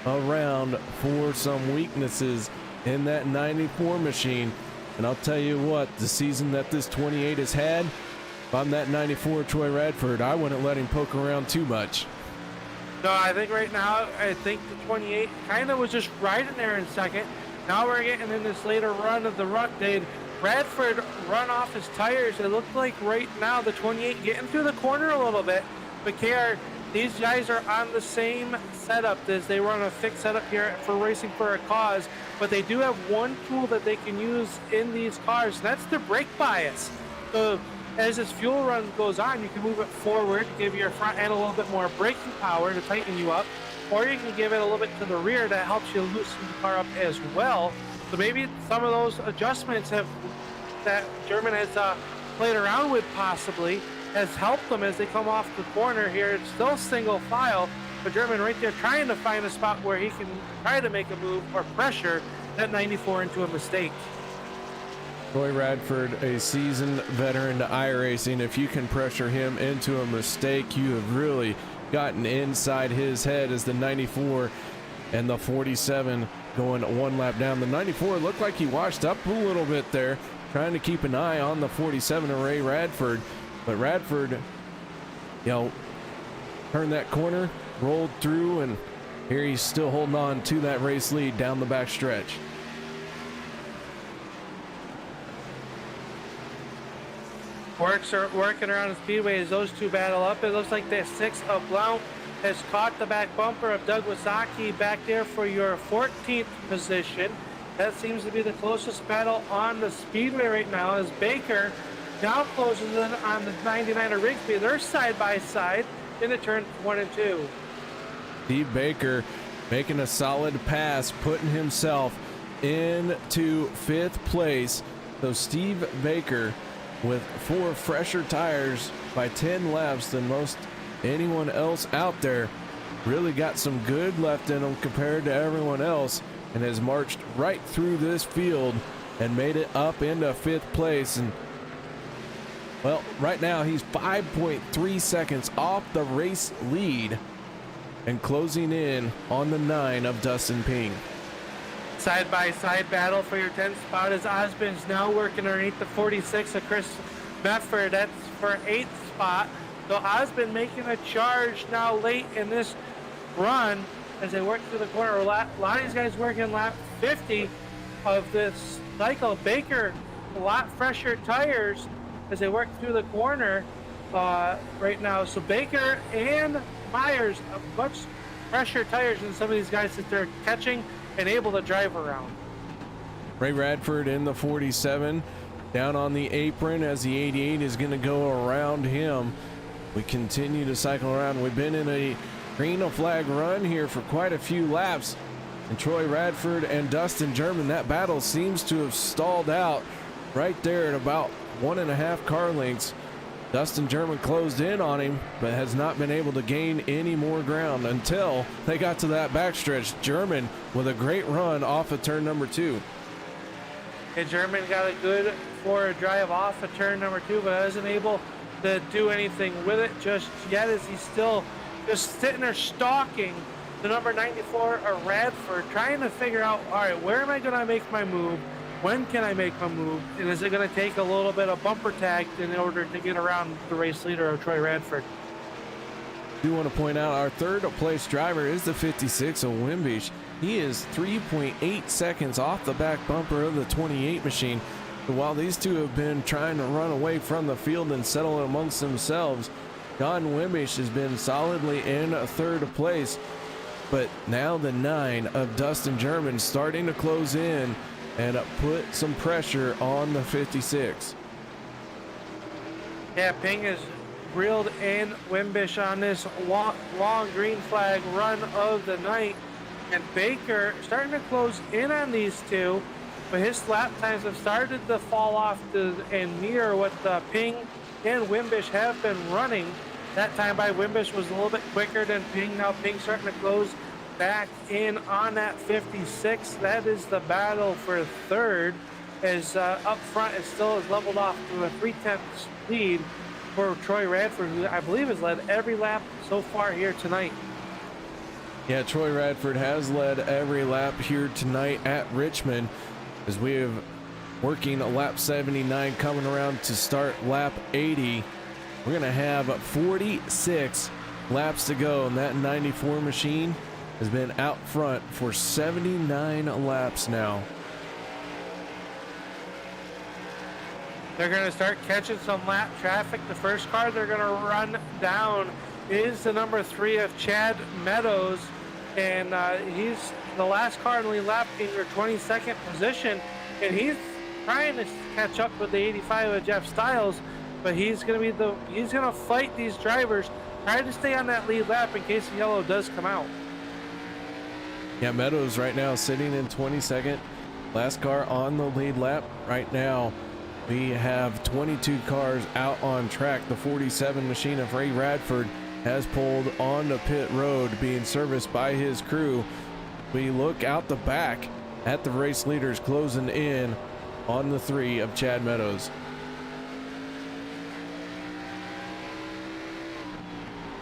around for some weaknesses in that 94 machine. And I'll tell you what, the season that this 28 has had, if I'm that 94 Troy Radford, I wouldn't let him poke around too much. No, I think right now, the 28 kind of was just right in there in second. Now we're getting in this later run of the run. Did Radford run off his tires? It looked like right now the 28 getting through the corner a little bit. But KR, these guys are on the same setup as they run a fixed setup here for Racing for a Cause. But they do have one tool that they can use in these cars, and that's their brake bias. So as this fuel run goes on, you can move it forward, give your front end a little bit more braking power to tighten you up, or you can give it a little bit to the rear that helps you loosen the car up as well. So maybe some of those adjustments that German has played around with possibly has helped them as they come off the corner here. It's still single file, but German right there trying to find a spot where he can try to make a move or pressure that 94 into a mistake. Troy Radford, a seasoned veteran to iRacing. If you can pressure him into a mistake, you have really gotten inside his head as the 94 and the 47 going one lap down. The 94 looked like he washed up a little bit there, trying to keep an eye on the 47 of Ray Radford. But Radford, you know, turned that corner, rolled through, and here he's still holding on to that race lead down the back stretch. Working around the speedway as those two battle up. It looks like the 6 of Blount has caught the back bumper of Doug Wasaki back there for your 14th position. That seems to be the closest battle on the speedway right now as Baker now closes in on the 99 of Rigsby. They're side by side into turn 1 and 2. Steve Baker making a solid pass, putting himself into 5th place. So Steve Baker with 4 fresher tires by 10 laps than most anyone else out there, really got some good left in him compared to everyone else, and has marched right through this field and made it up into 5th place. And well, right now he's 5.3 seconds off the race lead and closing in on the 9 of Dustin Ping. Side by side battle for your 10th spot as Osbin's now working underneath the 46 of Chris Medford. That's for 8th spot. So Osbin making a charge now late in this run as they work through the corner. A lot of these guys working lap 50 of this cycle. Baker, a lot fresher tires as they work through the corner right now. So Baker and Myers, much fresher tires than some of these guys that they're catching and able to drive around. Ray Radford in the 47 down on the apron as the 88 is going to go around him. We continue to cycle around. We've been in a green flag run here for quite a few laps, and Troy Radford and Dustin German, that battle seems to have stalled out right there at about 1.5 car lengths. Dustin German closed in on him, but has not been able to gain any more ground until they got to that backstretch. German with a great run off of turn number 2. And German got a good forward drive off of turn number 2, but isn't able to do anything with it just yet as he's still just sitting there stalking the number 94 of Radford, trying to figure out, all right, where am I going to make my move? When can I make my move? And is it going to take a little bit of bumper tag in order to get around the race leader of Troy Radford? I do want to point out our 3rd place driver is the 56 of Wimbish. He is 3.8 seconds off the back bumper of the 28 machine. So while these two have been trying to run away from the field and settle amongst themselves, John Wimbish has been solidly in 3rd place. But now the 9 of Dustin German starting to close in and put some pressure on the 56. Yeah, Ping has reeled in Wimbish on this long green flag run of the night. And Baker starting to close in on these two, but his lap times have started to fall off and mirror what Ping and Wimbish have been running. That time by Wimbish was a little bit quicker than Ping. Now Ping starting to close back in on that 56. That is the battle for 3rd, as up front it still is leveled off to a 3/10 lead for Troy Radford, who I believe has led every lap so far here tonight. Yeah, Troy Radford has led every lap here tonight at Richmond, as we have working lap 79 coming around to start lap 80. We're going to have 46 laps to go, and that 94 machine has been out front for 79 laps now. They're going to start catching some lap traffic. The first car they're going to run down is the number 3 of Chad Meadows, and he's the last car in the lap in your 22nd position, and he's trying to catch up with the 85 of Jeff Styles, but he's going to fight these drivers, try to stay on that lead lap in case the yellow does come out. Yeah, Meadows right now sitting in 22nd. Last car on the lead lap right now. We have 22 cars out on track. The 47 machine of Ray Radford has pulled on the pit road, being serviced by his crew. We look out the back at the race leaders closing in on the 3 of Chad Meadows.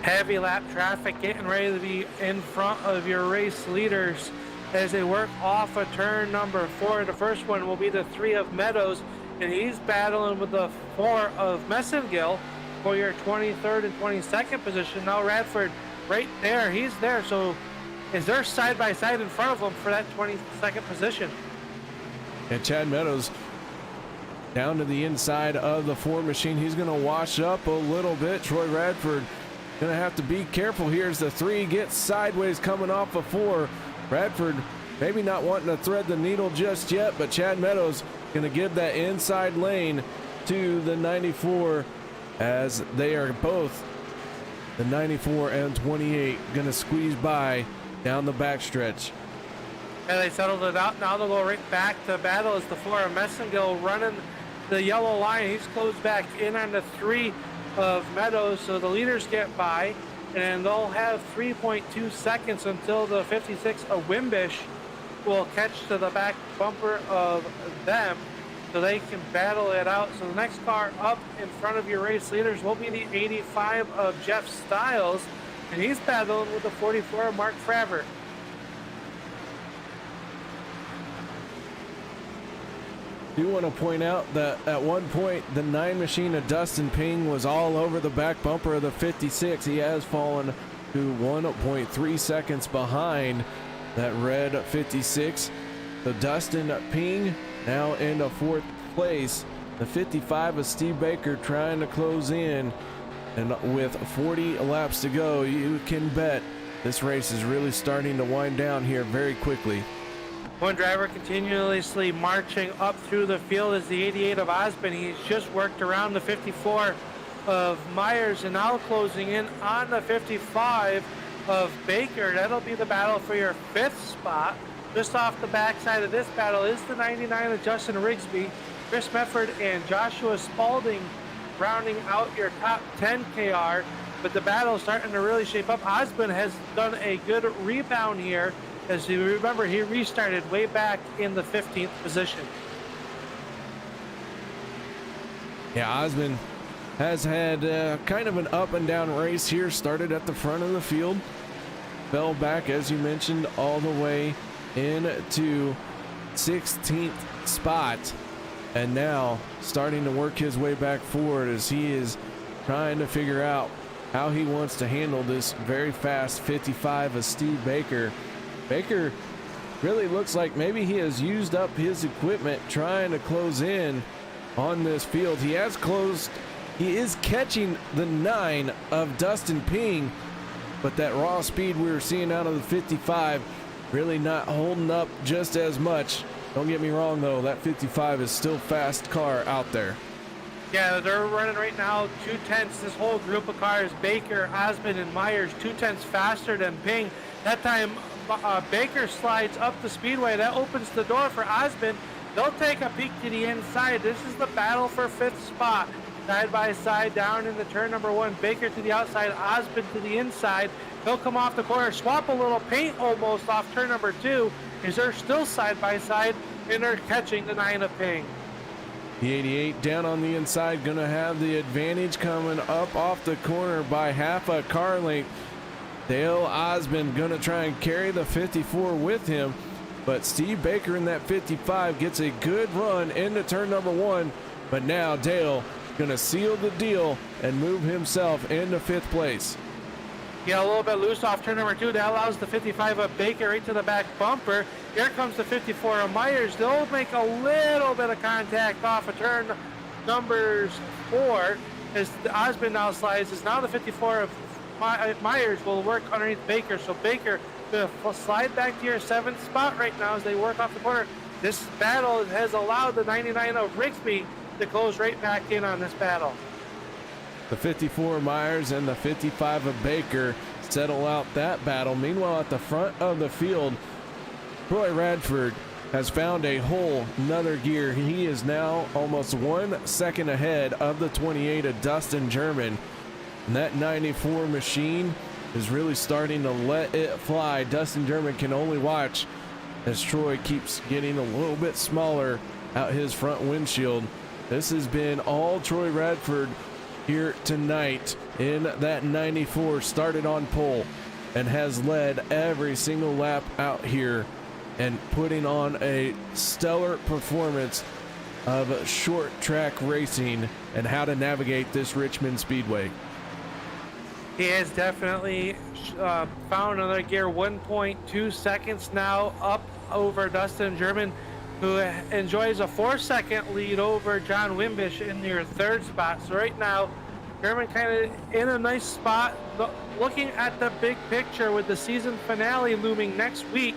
Heavy lap traffic getting ready to be in front of your race leaders as they work off of turn number 4. The first one will be the 3 of Meadows, and he's battling with the 4 of Messengill for your 23rd and 22nd position. Now Radford right there, he's there, so is there side by side in front of him for that 22nd position. And Chad Meadows down to the inside of the 4 machine. He's going to wash up a little bit. Troy Radford going to have to be careful here as the 3 gets sideways coming off of 4. Radford maybe not wanting to thread the needle just yet, but Chad Meadows going to give that inside lane to the 94 as they are both, the 94 and 28, going to squeeze by down the backstretch. And they settled it out. Now they'll go right back to battle as the 4 of Messengill running the yellow line. He's closed back in on the 3 of Meadows, so the leaders get by, and they'll have 3.2 seconds until the 56 of Wimbish will catch to the back bumper of them, so they can battle it out. So the next car up in front of your race leaders will be the 85 of Jeff Styles, and he's battling with the 44 of Mark Fravert. Do want to point out that at one point the 9 machine of Dustin Ping was all over the back bumper of the 56. He has fallen to 1.3 seconds behind that red 56. So Dustin Ping now in the 4th place. The 55 of Steve Baker trying to close in, and with 40 laps to go, you can bet this race is really starting to wind down here very quickly. One driver continuously marching up through the field is the 88 of Osborne. He's just worked around the 54 of Myers and now closing in on the 55 of Baker. That'll be the battle for your 5th spot. Just off the backside of this battle is the 99 of Justin Rigsby, Chris Mefford, and Joshua Spalding rounding out your top 10 KR. But the battle is starting to really shape up. Osborne has done a good rebound here. As you remember, he restarted way back in the 15th position. Yeah, Osmond has had kind of an up and down race here. Started at the front of the field, fell back, as you mentioned, all the way into 16th spot, and now starting to work his way back forward as he is trying to figure out how he wants to handle this very fast 55 of Steve Baker. Baker really looks like maybe he has used up his equipment trying to close in on this field. He has closed. He is catching the 9 of Dustin Ping, but that raw speed we were seeing out of the 55 really not holding up just as much. Don't get me wrong though, that 55 is still fast car out there. Yeah, they're running right now 2/10. This whole group of cars, Baker, Osmond, and Myers, 2/10 faster than Ping. That time Baker slides up the speedway. That opens the door for Osmond. They'll take a peek to the inside. This is the battle for 5th spot. Side by side down in the turn number 1. Baker to the outside, Osmond to the inside. They'll come off the corner, swap a little paint almost off turn number 2. Is they're still side by side, and they're catching the 9 of Ping. The 88 down on the inside, gonna have the advantage coming up off the corner by half a car length. Dale Osmond gonna try and carry the 54 with him, but Steve Baker in that 55 gets a good run into turn number 1, but now Dale gonna seal the deal and move himself into 5th place. Yeah, a little bit loose off turn number 2. That allows the 55 of Baker right to the back bumper. Here comes the 54 of Myers. They'll make a little bit of contact off of turn numbers 4 as the Osmond now slides. Is now the 54 of Myers will work underneath Baker. So Baker will slide back to your 7th spot right now as they work off the corner. this battle has allowed the 99 of Rigsby to close right back in on this battle. The 54 Myers and the 55 of Baker settle out that battle. Meanwhile, at the front of the field, Troy Radford has found a whole another gear. He is now almost 1 second ahead of the 28 of Dustin German. And that 94 machine is really starting to let it fly. Dustin German can only watch as Troy keeps getting a little bit smaller out his front windshield. This has been all Troy Radford here tonight in that 94. Started on pole and has led every single lap out here and putting on a stellar performance of short track racing and how to navigate this Richmond Speedway. He has definitely found another gear. 1.2 seconds now up over Dustin German, who enjoys a 4-second lead over John Wimbish in their third spot. So right now, German kind of in a nice spot. Looking at the big picture with the season finale looming next week,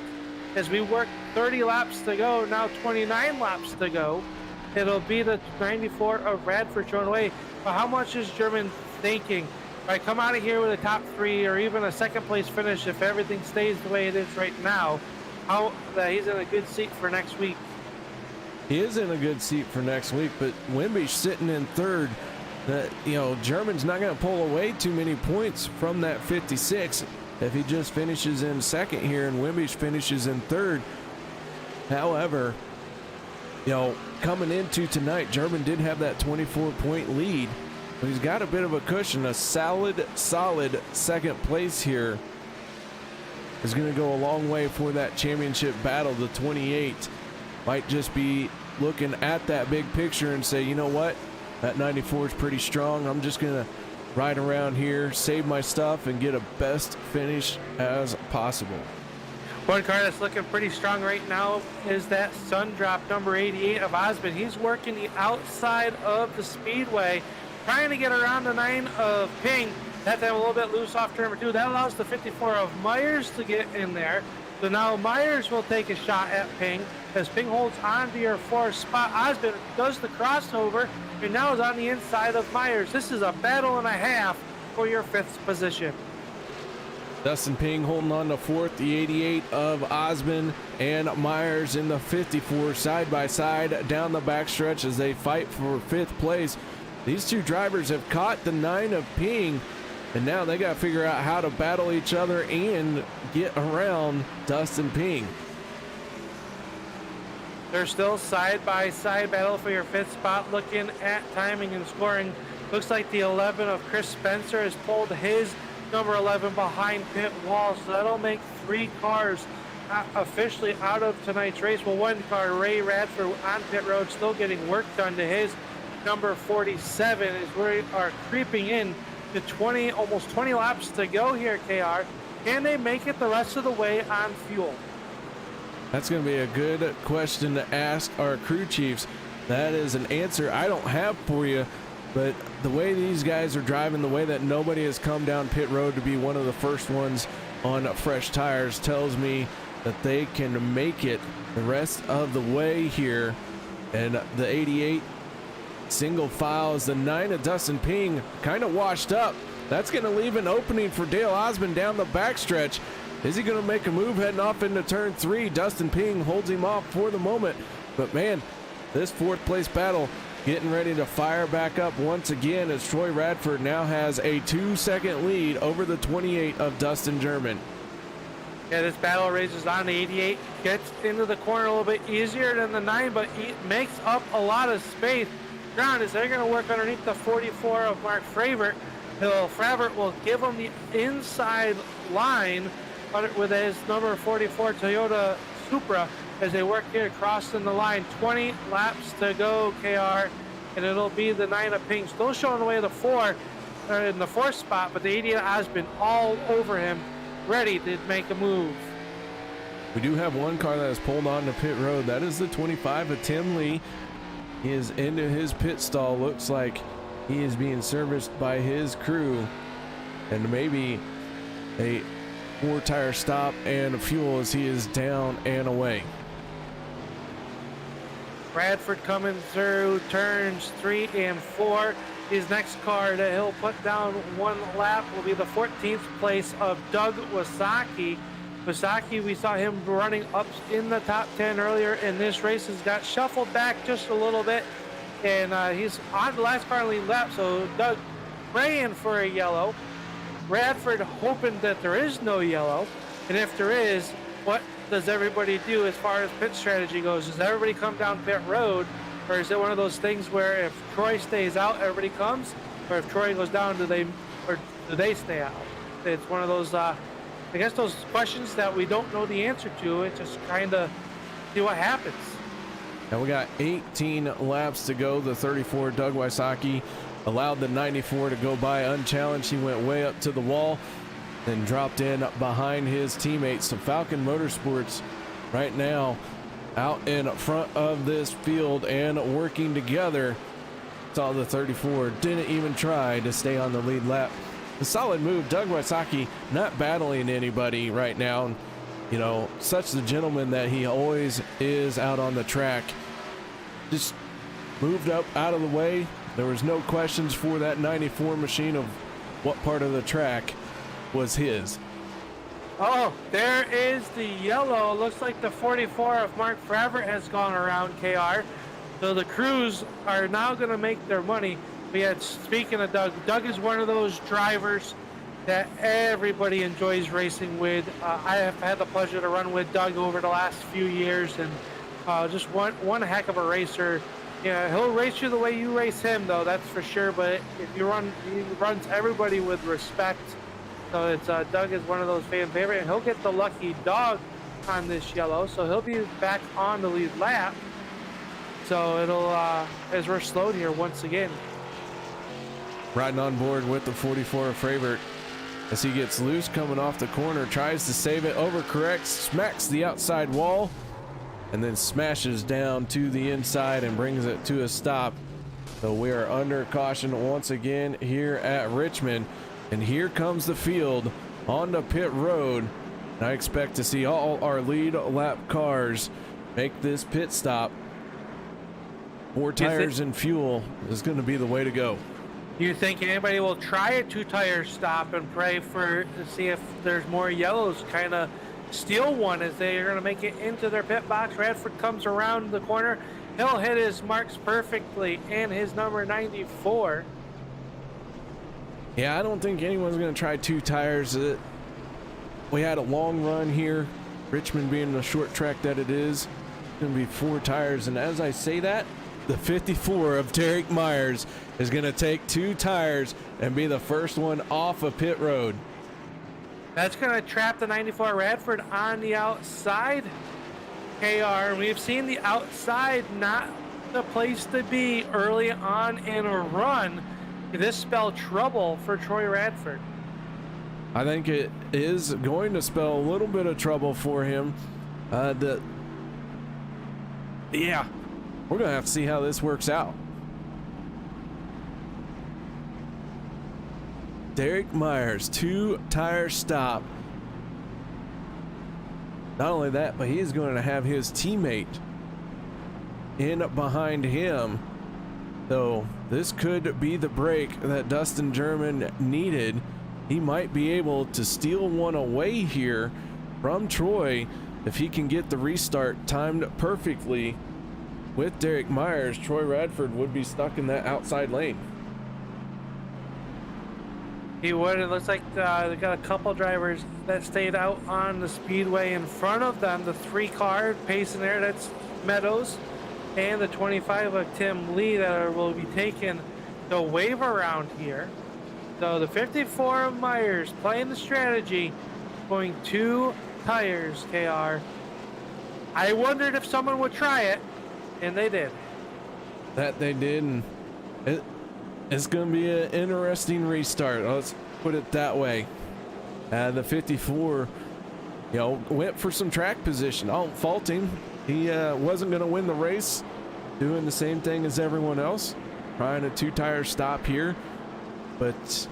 as we work 30 laps to go, now 29 laps to go. It'll be the 94 of Radford shown away. But how much is German thinking? If I come out of here with a top 3 or even a second place finish, if everything stays the way it is right now, how that he's in a good seat for next week. He is in a good seat for next week, but Wimbish sitting in third. That, you know, German's not going to pull away too many points from that 56 if he just finishes in second here and Wimbish finishes in third. However, you know, coming into tonight, German did have that 24-point lead, but he's got a bit of a cushion. A solid second place here is going to go a long way for that championship battle. The 28 might just be looking at that big picture and say, you know what, that 94 is pretty strong. I'm just going to ride around here, save my stuff, and get a best finish as possible. One car that's looking pretty strong right now is that Sundrop number 88 of Osmond. He's working the outside of the speedway, trying to get around the 9 of Ping. That time a little bit loose off turn number 2. That allows the 54 of Myers to get in there. So now Myers will take a shot at Ping as Ping holds on to your 4th spot. Osmond does the crossover and now is on the inside of Myers. This is a battle and a half for your 5th position. Dustin Ping holding on to 4th, the 88 of Osmond and Myers in the 54 side by side down the backstretch as they fight for 5th place. These two drivers have caught the 9 of Ping, and now they got to figure out how to battle each other and get around Dustin Ping. They're still side-by-side battle for your 5th spot. Looking at timing and scoring, looks like the 11 of Chris Spencer has pulled his number 11 behind pit wall, so that'll make 3 cars officially out of tonight's race. Well, 1 car, Ray Radford, on pit road, still getting work done to his number 47 as we are creeping in to almost 20 laps to go here, KR. Can they make it the rest of the way on fuel? That's going to be a good question to ask our crew chiefs. That is an answer I don't have for you, but the way these guys are driving, the way that nobody has come down pit road to be one of the first ones on fresh tires tells me that they can make it the rest of the way here. And the 88 single file is the 9 of Dustin Ping kind of washed up. That's going to leave an opening for Dale Osmond down the backstretch. Is he going to make a move heading off into turn 3? Dustin Ping holds him off for the moment. But man, this 4th place battle getting ready to fire back up once again as Troy Radford now has a 2-second lead over the 28 of Dustin German. Yeah, this battle races on. The 88 gets into the corner a little bit easier than the 9, but he makes up a lot of space. Ground is they're going to work underneath the 44 of Mark Fravert. Fravert will give him the inside line with his number 44 Toyota Supra as they work here crossing the line. 20 laps to go, KR, and it'll be the 9 of Ping still showing away the 4 in the 4th spot, but the 88 has been all over him, ready to make a move. We do have 1 car that has pulled on to pit road. That is the 25 of Tim Lee. He is into his pit stall. Looks like he is being serviced by his crew, and maybe a 4-tire stop and fuel as he is down and away. Bradford coming through turns 3 and 4. His next car that he'll put down one lap will be the 14th place of Doug Wasaki. Wasaki, we saw him running up in the top 10 earlier in this race, has got shuffled back just a little bit, and he's on the last car lead lap, so Doug praying for a yellow. Bradford hoping that there is no yellow, and if there is, what does everybody do as far as pit strategy goes? Does everybody come down pit road, or is it one of those things where if Troy stays out, everybody comes, or if Troy goes down, do they stay out? It's one of those, I guess, those questions that we don't know the answer to. It just kind of see what happens. And we got 18 laps to go. The 34 Doug Wysocki allowed the 94 to go by unchallenged. He went way up to the wall and dropped in behind his teammates. So Falcon Motorsports right now out in front of this field and working together. Saw the 34 didn't even try to stay on the lead lap. A solid move. Doug Wysocki not battling anybody right now. You know, such the gentleman that he always is out on the track. Just moved up out of the way. There was no questions for that 94 machine of what part of the track was his. Oh, there is the yellow. Looks like the 44 of Mark Fravert has gone around, KR. So the crews are now going to make their money. But yet, speaking of Doug, Doug is one of those drivers that everybody enjoys racing with. I have had the pleasure to run with Doug over the last few years, and just one heck of a racer. Yeah, he'll race you the way you race him, though, that's for sure. But if he runs everybody with respect. So it's Doug is one of those fan favorite, and he'll get the lucky dog on this yellow, so he'll be back on the lead lap. So it'll as we're slowed here once again. Riding on board with the 44 of Fravert as he gets loose coming off the corner, tries to save it, overcorrects, smacks the outside wall, and then smashes down to the inside and brings it to a stop. So we are under caution once again here at Richmond. And here comes the field on the pit road. And I expect to see all our lead lap cars make this pit stop. 4 tires and fuel is going to be the way to go. You think anybody will try a 2-tire stop and pray to see if there's more yellows, kind of steal one as they are going to make it into their pit box? Radford comes around the corner. He'll hit his marks perfectly and his number 94. Yeah, I don't think anyone's going to try 2 tires. We had a long run here, Richmond being the short track that it is. It's going to be 4 tires, and as I say that, the 54 of Derek Myers is going to take 2 tires and be the first one off of pit road. That's going to trap the 94 Radford on the outside, KR. We've seen the outside not the place to be early on in a run. This spell trouble for Troy Radford. I think it is going to spell a little bit of trouble for him. Yeah, we're going to have to see how this works out. Derek Myers, 2-tire stop. Not only that, but he's going to have his teammate in behind him. So this could be the break that Dustin German needed. He might be able to steal one away here from Troy if he can get the restart timed perfectly. With Derek Myers, Troy Radford would be stuck in that outside lane. He would. It looks like they got a couple drivers that stayed out on the speedway in front of them. The 3 car pacing there, that's Meadows, and the 25 of Tim Lee that will be taking the wave around here. So the 54 of Myers playing the strategy, going 2 tires, KR. I wondered if someone would try it, and they did. That they did, and it's going to be an interesting restart. Let's put it that way. The 54, went for some track position. I don't fault him. He wasn't going to win the race, doing the same thing as everyone else, trying a 2-tire stop here. But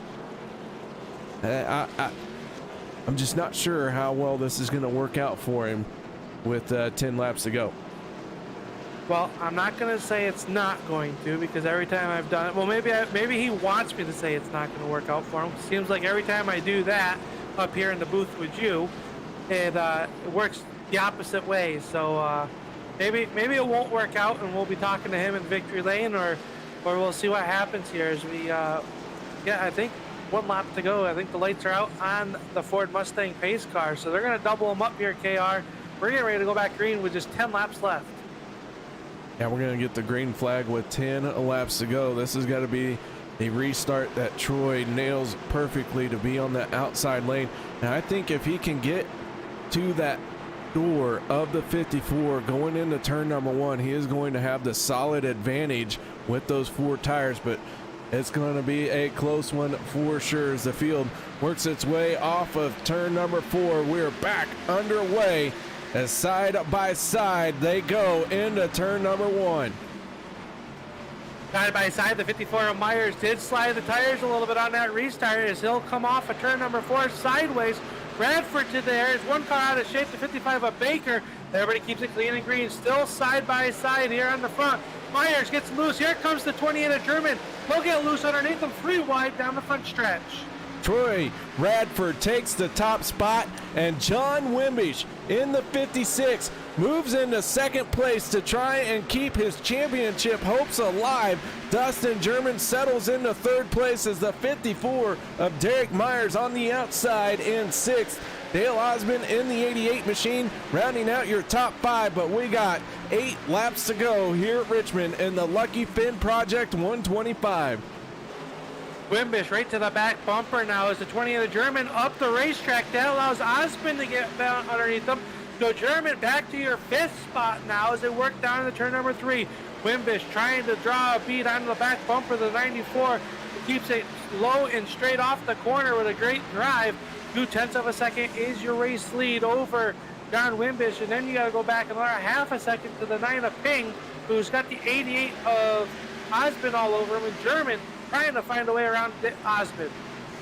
I'm just not sure how well this is going to work out for him with 10 laps to go. Well, I'm not going to say it's not going to, because every time I've done it, well, maybe he wants me to say it's not going to work out for him. Seems like every time I do that up here in the booth with you, it works the opposite way. So maybe it won't work out, and we'll be talking to him in victory lane, or we'll see what happens here as we I think 1 lap to go. I think the lights are out on the Ford Mustang pace car, so they're going to double them up here, KR. We're getting ready to go back green with just 10 laps left. Yeah, we're going to get the green flag with 10 laps to go. This has got to be a restart that Troy nails perfectly to be on the outside lane. And I think if he can get to that door of the 54 going into turn number 1, he is going to have the solid advantage with those 4 tires. But it's going to be a close one for sure as the field works its way off of turn number 4. We're back underway as side by side they go into turn number 1. Side by side, the 54 of Myers did slide the tires a little bit on that restart as he'll come off of turn number 4 sideways. Bradford to there is 1 car out of shape, the 55 of Baker. Everybody keeps it clean and green, still side by side here on the front. Myers gets loose. Here comes the 28 of German. He'll get loose underneath him, 3 wide down the front stretch. Troy Radford takes the top spot, and John Wimbish in the 56 moves into second place to try and keep his championship hopes alive. Dustin German settles into third place as the 54 of Derek Myers on the outside in 6th. Dale Osmond in the 88 machine rounding out your top 5, but we got 8 laps to go here at Richmond in the Lucky Finn Project 125. Wimbish right to the back bumper now as the 20 of the German up the racetrack. That allows Osmond to get down underneath them. So German back to your 5th spot now as they work down to turn number 3. Wimbish trying to draw a bead onto the back bumper of the 94. He keeps it low and straight off the corner with a great drive. 0.2 of a second is your race lead over John Wimbish. And then you got to go back another half a second to the 9 of Ping, who's got the 88 of Osmond all over him. And German trying to find a way around Osmond.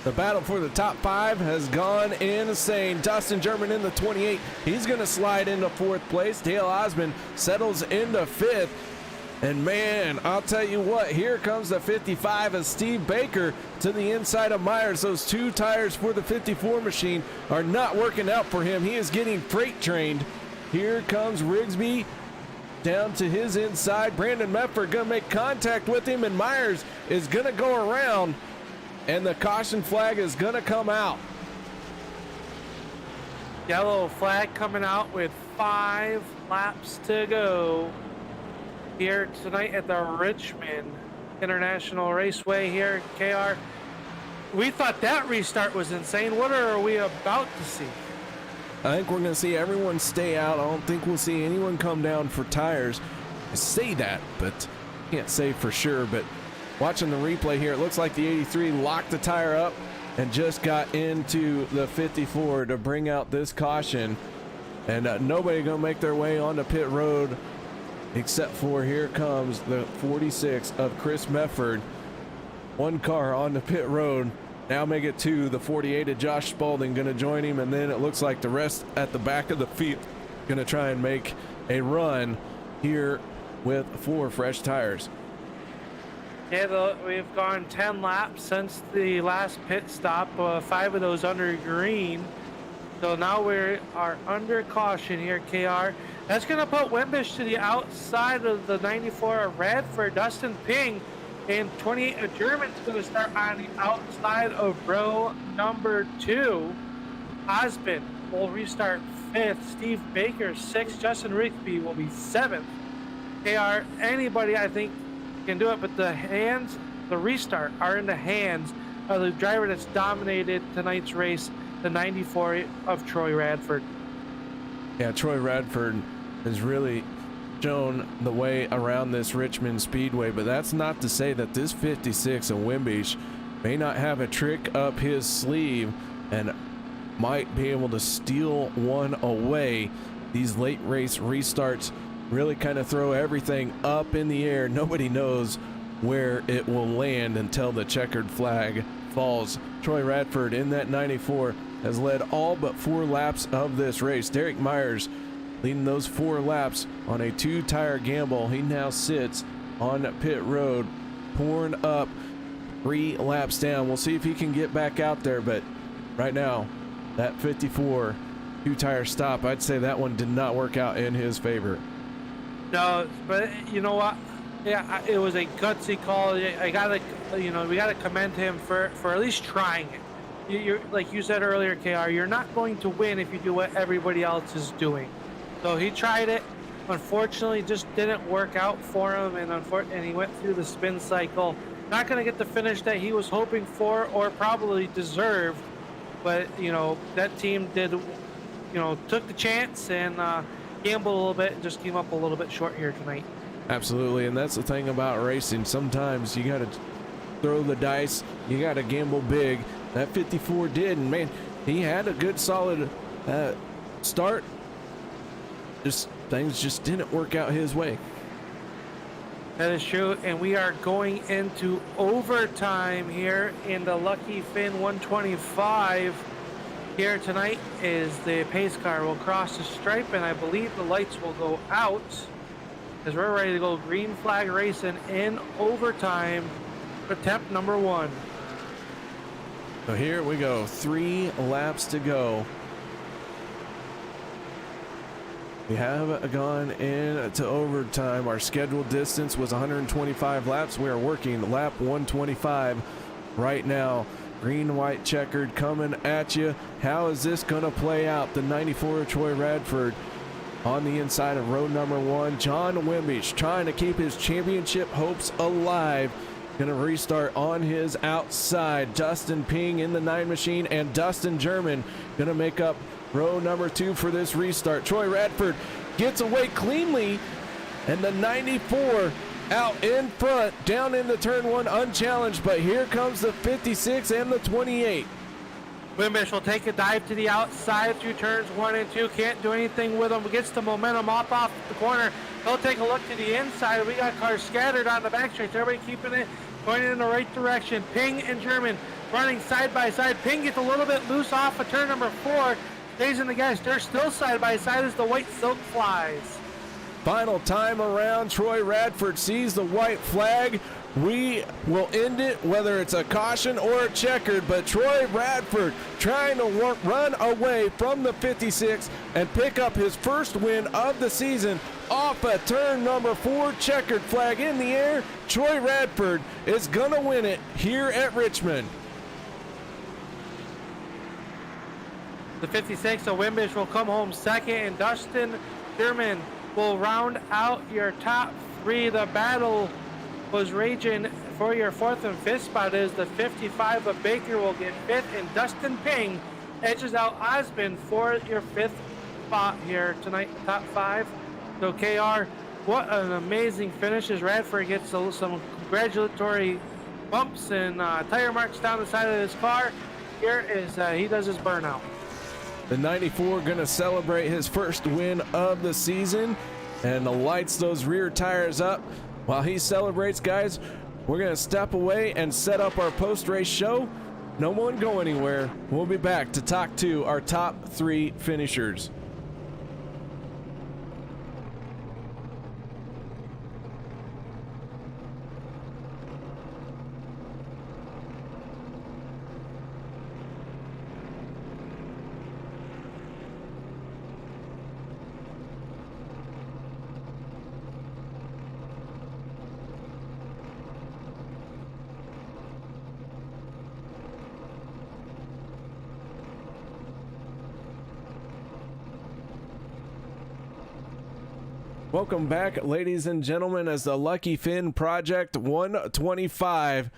The battle for the top 5 has gone insane. Dustin German in the 28. He's going to slide into 4th place. Dale Osmond settles into 5th. And man, I'll tell you what, here comes the 55 of Steve Baker to the inside of Myers. Those 2 tires for the 54 machine are not working out for him. He is getting freight trained. Here comes Rigsby down to his inside. Brandon Mefford going to make contact with him, and Myers is going to go around, and the caution flag is going to come out. Yellow flag coming out with 5 laps to go here tonight at the Richmond International Raceway here, KR. We thought that restart was insane. What are we about to see? I think we're going to see everyone stay out. I don't think we'll see anyone come down for tires. I say that, but can't say for sure. But watching the replay here, it looks like the 83 locked the tire up and just got into the 54 to bring out this caution. And nobody going to make their way onto pit road except for here comes the 46 of Chris Mefford. 1 car on the pit road. Now make it 2. The 48 of Josh Spalding going to join him, and then it looks like the rest at the back of the field going to try and make a run here with 4 fresh tires. Yeah, we've gone 10 laps since the last pit stop, 5 of those under green. So now we are under caution here, KR. That's going to put Wimbish to the outside of the 94 of Radford. Dustin Ping and 28 of German's going to start on the outside of row number 2. Osmond will restart 5th. Steve Baker 6th. Justin Rigby will be 7th. KR, anybody I think can do it, but the restart are in the hands of the driver that's dominated tonight's race, the 94 of Troy Radford. Yeah, Troy Radford has really shown the way around this Richmond Speedway, but that's not to say that this 56 of Wimbish may not have a trick up his sleeve and might be able to steal one away. These late race restarts really kind of throw everything up in the air. Nobody knows where it will land until the checkered flag falls. Troy Radford in that 94 has led all but 4 laps of this race. Derek Myers leading those 4 laps on a 2-tire gamble. He now sits on pit road, pouring up 3 laps down. We'll see if he can get back out there, but right now, that 54 2-tire stop, I'd say that one did not work out in his favor. No, but you know what? Yeah, it was a gutsy call. I gotta, we gotta commend him for at least trying it. You're like you said earlier, KR. You're not going to win if you do what everybody else is doing. So he tried it. Unfortunately, it just didn't work out for him, and he went through the spin cycle. Not going to get the finish that he was hoping for or probably deserved. But that team did, took the chance and gambled a little bit and just came up a little bit short here tonight. Absolutely, and that's the thing about racing. Sometimes you got to throw the dice. You got to gamble big. That 54 did, and man, he had a good solid start. Things just didn't work out his way. That is true, and we are going into overtime here in the Lucky Finn 125. Here tonight is the pace car will cross the stripe, and I believe the lights will go out as we're ready to go green flag racing in overtime for attempt number 1. So here we go, 3 laps to go. We have gone into overtime. Our scheduled distance was 125 laps. We are working lap 125 right now. Green, white, checkered coming at you. How is this going to play out? The 94 Troy Radford on the inside of row number 1. John Wimbish trying to keep his championship hopes alive. Going to restart on his outside. Dustin Ping in the 9 machine, and Dustin German going to make up row number 2 for this restart. Troy Radford gets away cleanly, and the 94 out in front, down into turn 1 unchallenged, but here comes the 56 and the 28. Wimbish will take a dive to the outside through turns 1 and 2. Can't do anything with him. Gets the momentum off the corner. He'll take a look to the inside. We got cars scattered on the back stretch. Everybody keeping it going in the right direction. Ping and German running side by side. Ping gets a little bit loose off of turn number 4. Stays in the gas. They're still side by side as the white silk flies. Final time around, Troy Radford sees the white flag. We will end it whether it's a caution or a checkered, but Troy Radford trying to run away from the 56 and pick up his first win of the season off a turn number 4 checkered flag in the air. Troy Radford is gonna win it here at Richmond. The 56 of Wimbish will come home second, and Dustin German will round out your top 3. The battle was raging for your 4th and 5th spot as the 55 of Baker will get 5th, and Dustin Ping edges out Osmond for your 5th spot here tonight, top 5. So KR, what an amazing finish as Radford gets some congratulatory bumps and tire marks down the side of his car. Here is he does his burnout. The 94 gonna celebrate his first win of the season and lights those rear tires up. While he celebrates, guys, we're gonna step away and set up our post-race show. No one go anywhere. We'll be back to talk to our top 3 finishers. Welcome back, ladies and gentlemen, as the Lucky Finn Project 125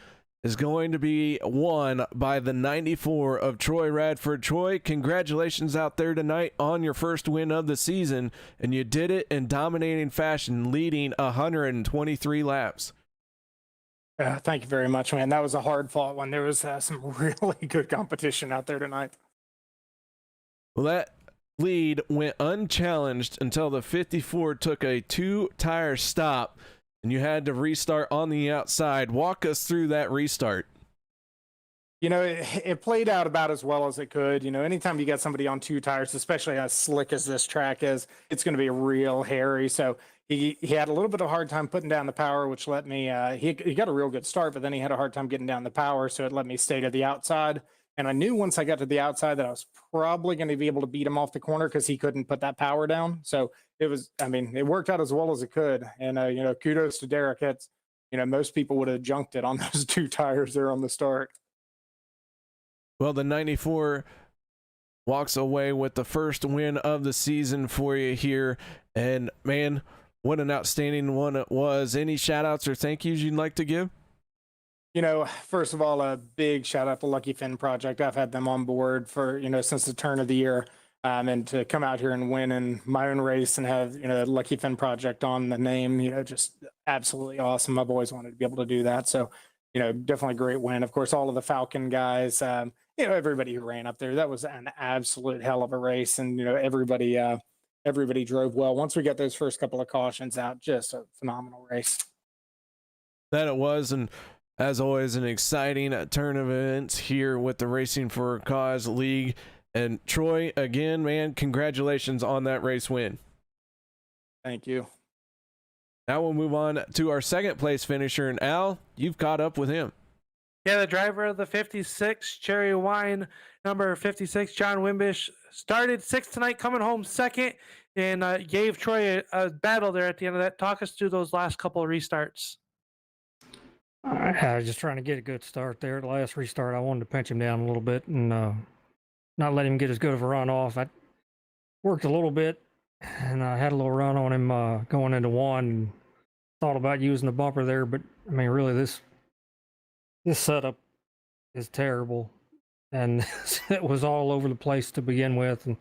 is going to be won by the 94 of Troy Radford. Troy, congratulations out there tonight on your first win of the season, and you did it in dominating fashion, leading 123 laps. Thank you very much, man. That was a hard-fought one. There was some really good competition out there tonight. Well, that lead went unchallenged until the 54 took a 2-tire stop and you had to restart on the outside. Walk us through that restart. it played out about as well as it could. Anytime you got somebody on 2 tires, especially as slick as this track is, it's going to be real hairy. So he had a little bit of a hard time putting down the power, which let me, he got a real good start, but then he had a hard time getting down the power. So it let me stay to the outside. And I knew once I got to the outside that I was probably going to be able to beat him off the corner because he couldn't put that power down. So it worked out as well as it could. And, kudos to Derek. Most people would have junked it on those 2 tires there on the start. Well, the 94 walks away with the first win of the season for you here. And man, what an outstanding one it was. Any shout outs or thank yous you'd like to give? First of all, a big shout out to Lucky Finn Project. I've had them on board for, since the turn of the year. And to come out here and win in my own race and have, Lucky Finn Project on the name, just absolutely awesome. I've always wanted to be able to do that. So, definitely a great win. Of course, all of the Falcon guys, everybody who ran up there, that was an absolute hell of a race. And, everybody drove well. Once we got those first couple of cautions out, just a phenomenal race. That it was. And as always, an exciting turn of events here with the Racing for a Cause League. And Troy, again, man, congratulations on that race win. Thank you. Now we'll move on to our second place finisher. And Al, you've caught up with him. Yeah, the driver of the 56 Cherry Wine, number 56, John Wimbish, started 6th tonight, coming home 2nd, and gave Troy a battle there at the end of that. Talk us through those last couple of restarts. I was just trying to get a good start there. The last restart, I wanted to pinch him down a little bit and not let him get as good of a run off. I worked a little bit, and I had a little run on him going into 1. And thought about using the bumper there, but really this setup is terrible, and it was all over the place to begin with. And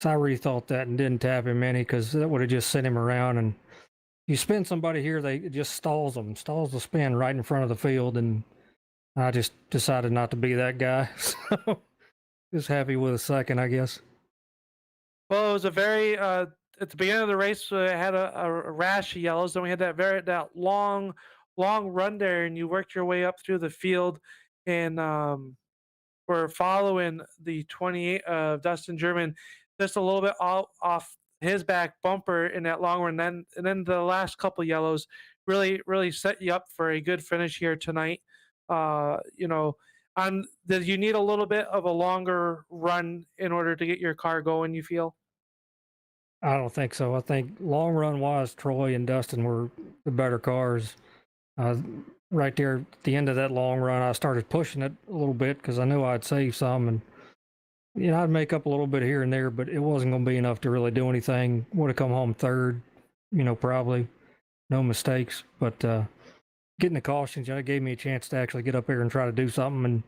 so I rethought that and didn't tap him any because that would have just sent him around. And you spin somebody here, it just stalls the spin right in front of the field, and I just decided not to be that guy. So just happy with a second, I guess. Well, it was a very at the beginning of the race, it had a rash of yellows. Then we had that long run there, and you worked your way up through the field, and we're following the 28 of Dustin German just a little bit off his back bumper in that long run. And then the last couple yellows really set you up for a good finish here tonight. Did you need a little bit of a longer run in order to get your car going, you feel? I don't think so. I think long run wise, Troy and Dustin were the better cars. Right there at the end of that long run, I started pushing it a little bit because I knew I'd save some, and I'd make up a little bit here and there, but it wasn't going to be enough to really do anything. Would have come home 3rd, probably no mistakes. But getting the cautions, gave me a chance to actually get up here and try to do something.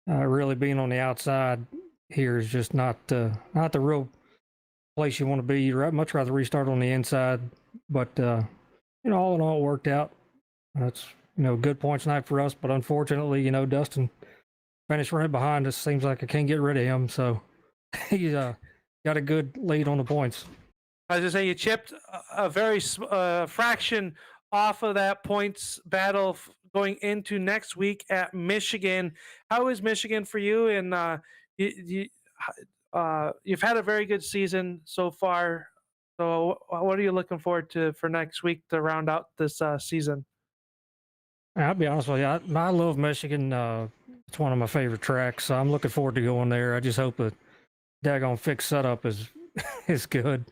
And really being on the outside here is just not the real place you want to be. You'd much rather restart on the inside. But all in all, it worked out. That's good points night for us. But unfortunately, Dustin finished right behind us. Seems like I can't get rid of him. So he's got a good lead on the points. As I say, you chipped a very fraction off of that points battle going into next week at Michigan. How is Michigan for you? And you've had a very good season so far. So what are you looking forward to for next week to round out this season? I'll be honest with you. I love Michigan. It's one of my favorite tracks. So I'm looking forward to going there. I just hope the daggone fixed setup is good.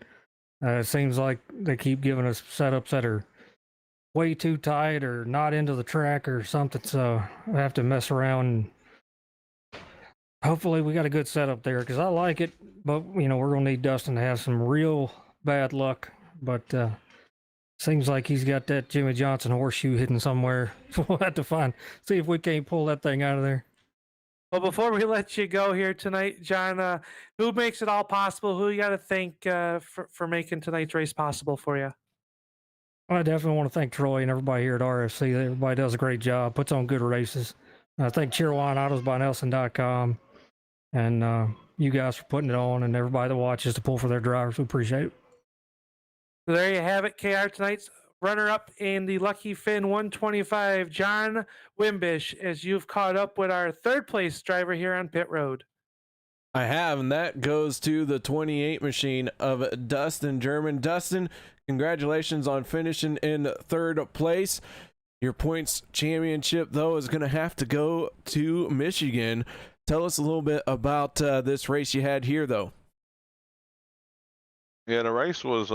It seems like they keep giving us setups that are way too tight or not into the track or something. So I have to mess around. Hopefully we got a good setup there because I like it. But, we're going to need Dustin to have some real bad luck. But seems like he's got that Jimmy Johnson horseshoe hidden somewhere. We'll have to see if we can't pull that thing out of there. Well, before we let you go here tonight, John, who makes it all possible? Who you got to thank for making tonight's race possible for you? I definitely want to thank Troy and everybody here at RFC. Everybody does a great job, puts on good races. I thank CheerWineAutosByNelson.com and you guys for putting it on, and everybody that watches to pull for their drivers. We appreciate it. So there you have it, KR. Tonight's runner-up in the Lucky Finn 125, John Wimbish, as you've caught up with our third place driver here on pit road. I have, and that goes to the 28 machine of Dustin German. Dustin, congratulations on finishing in third place. Your points championship, though, is going to have to go to Michigan. Tell us a little bit about this race you had here, though. Yeah, the race was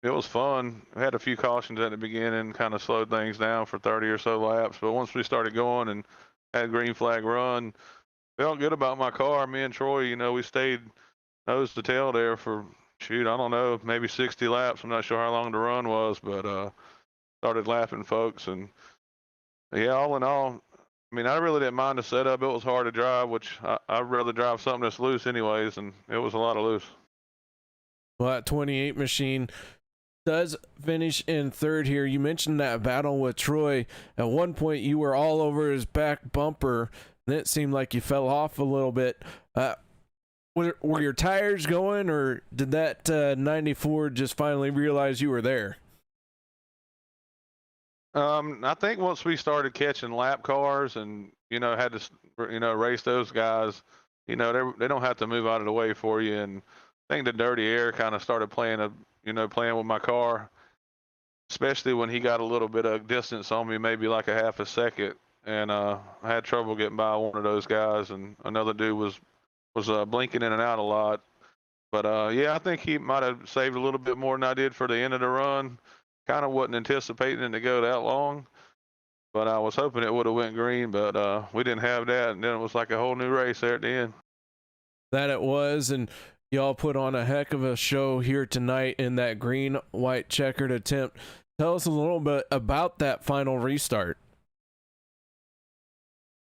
it was fun. We had a few cautions at the beginning, kind of slowed things down for 30 or so laps. But once we started going and had green flag run, felt good about my car. Me and Troy, you know, we stayed nose to tail there for, shoot, I don't know, maybe 60 laps. I'm not sure how long the run was, but started lapping folks. And yeah, all in all, I mean, I really didn't mind the setup. It was hard to drive, which I'd rather drive something that's loose anyways, and it was a lot of loose. Well, that 28 machine does finish in third here. You mentioned that battle with Troy. At one point, you were all over his back bumper, and it seemed like you fell off a little bit. Were your tires going, or did that 94 just finally realize you were there? I think once we started catching lap cars and, you know, had to, you know, race those guys, you know, they don't have to move out of the way for you. And I think the dirty air kind of started playing with my car, especially when he got a little bit of distance on me, maybe like a half a second. And I had trouble getting by one of those guys, and another dude was blinking in and out a lot. But yeah, I think he might have saved a little bit more than I did for the end of the run. Kind of wasn't anticipating it to go that long, but I was hoping it would have went green, but we didn't have that, and then it was like a whole new race there at the end. That it was, and y'all put on a heck of a show here tonight in that green-white checkered attempt. Tell us a little bit about that final restart.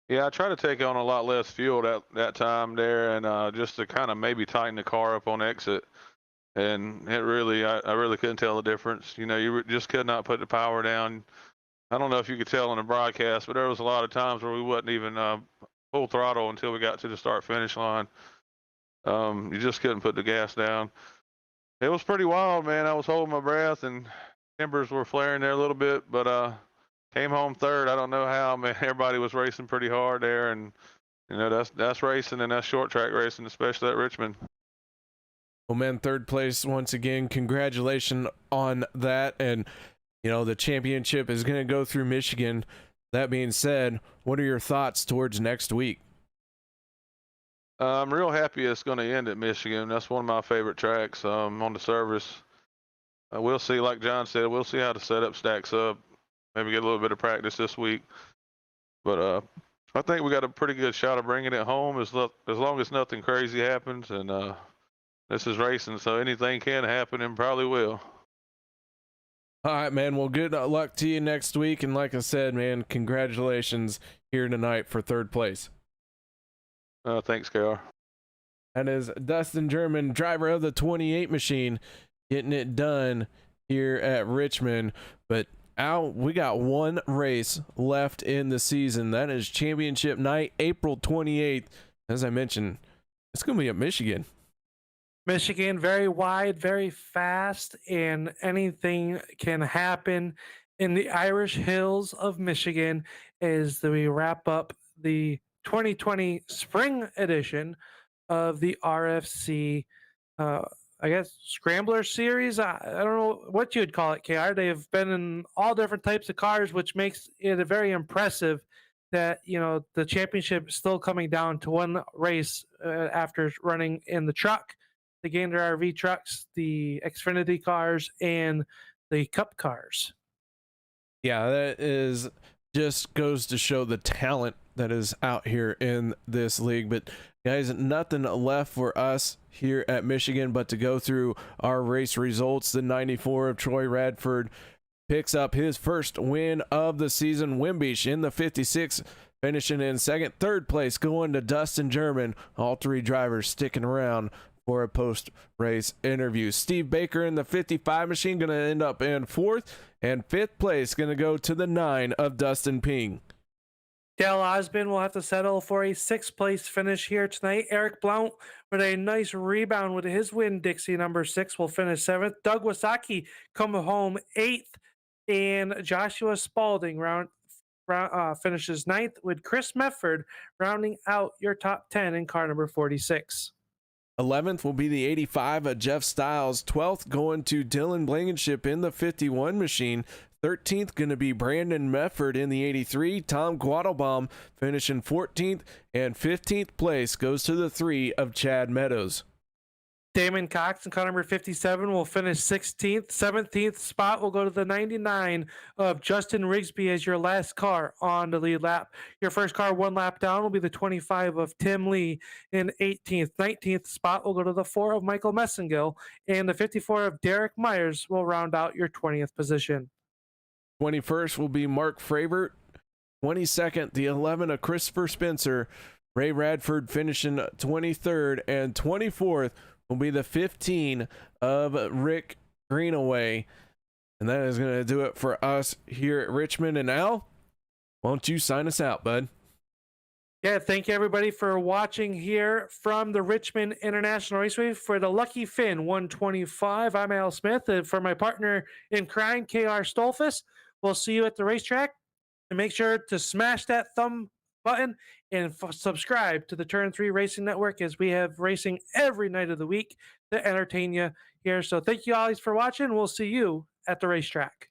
Yeah, I tried to take on a lot less fuel that time there, and just to kind of maybe tighten the car up on exit. And it really, I really couldn't tell the difference. You know, you just could not put the power down. I don't know if you could tell on the broadcast, but there was a lot of times where we wasn't even full throttle until we got to the start-finish line. You just couldn't put the gas down. It was pretty wild, man. I was holding my breath, and timbers were flaring there a little bit, but came home third. I don't know how, man. Everybody was racing pretty hard there, and you know, that's racing, and that's short track racing, especially at Richmond. Well, man, third place once again. Congratulations on that. And, you know, the championship is going to go through Michigan. That being said, what are your thoughts towards next week? I'm real happy it's going to end at Michigan. That's one of my favorite tracks on the service. We'll see, like John said, we'll see how the setup stacks up. Maybe get a little bit of practice this week. But I think we got a pretty good shot of bringing it home as long as nothing crazy happens. And this is racing, so anything can happen and probably will. All right, man. Well, good luck to you next week. And like I said, man, congratulations here tonight for third place. Thanks, KR. That is Dustin German, driver of the 28 machine, getting it done here at Richmond. But Al, we got one race left in the season. That is championship night, April 28th. As I mentioned, it's going to be at Michigan. Michigan, very wide, very fast, and anything can happen in the Irish Hills of Michigan as we wrap up the 2020 spring edition of the RFC, I guess, Scrambler Series. I don't know what you'd call it, KR. They have been in all different types of cars, which makes it a very impressive that, you know, the championship is still coming down to one race after running in the truck, the Gander RV trucks, the Xfinity cars, and the Cup cars. Yeah, that is just goes to show the talent that is out here in this league. But guys, nothing left for us here at Michigan but to go through our race results. The 94 of Troy Radford picks up his first win of the season. Wimbish in the 56 finishing in second. Third place going to Dustin German. All three drivers sticking around for a post-race interview. Steve Baker in the 55 machine going to end up in fourth, and fifth place going to go to the 9 of Dustin Ping. Dale Osmond will have to settle for a sixth place finish here tonight. Eric Blount with a nice rebound with his win. Dixie number 6 will finish 7th. Doug Wasaki coming home 8th. And Joshua Spalding finishes 9th, with Chris Mefford rounding out your top 10 in car number 46. 11th will be the 85 of Jeff Stiles. 12th going to Dylan Blankenship in the 51 machine. 13th going to be Brandon Mefford in the 83. Tom Guadelbaum finishing 14th. And 15th place goes to the 3 of Chad Meadows. Damon Cox in car number 57 will finish 16th. 17th spot will go to the 99 of Justin Rigsby as your last car on the lead lap. Your first car one lap down will be the 25 of Tim Lee in 18th. 19th spot will go to the 4 of Michael Messengill, and the 54 of Derek Myers will round out your 20th position. 21st will be Mark Fravert. 22nd, the 11 of Christopher Spencer. Ray Radford finishing 23rd, and 24th will be the 15 of Rick Greenaway. And that is going to do it for us here at Richmond. And Al, won't you sign us out, bud? Yeah, thank you everybody for watching here from the Richmond International Raceway for the Lucky Finn 125. I'm Al Smith, and for my partner in crime, KR Stolfus. We'll see you at the racetrack. And make sure to smash that thumb button and subscribe to the Turn 3 Racing Network, as we have racing every night of the week to entertain you here. So thank you all for watching. We'll see you at the racetrack.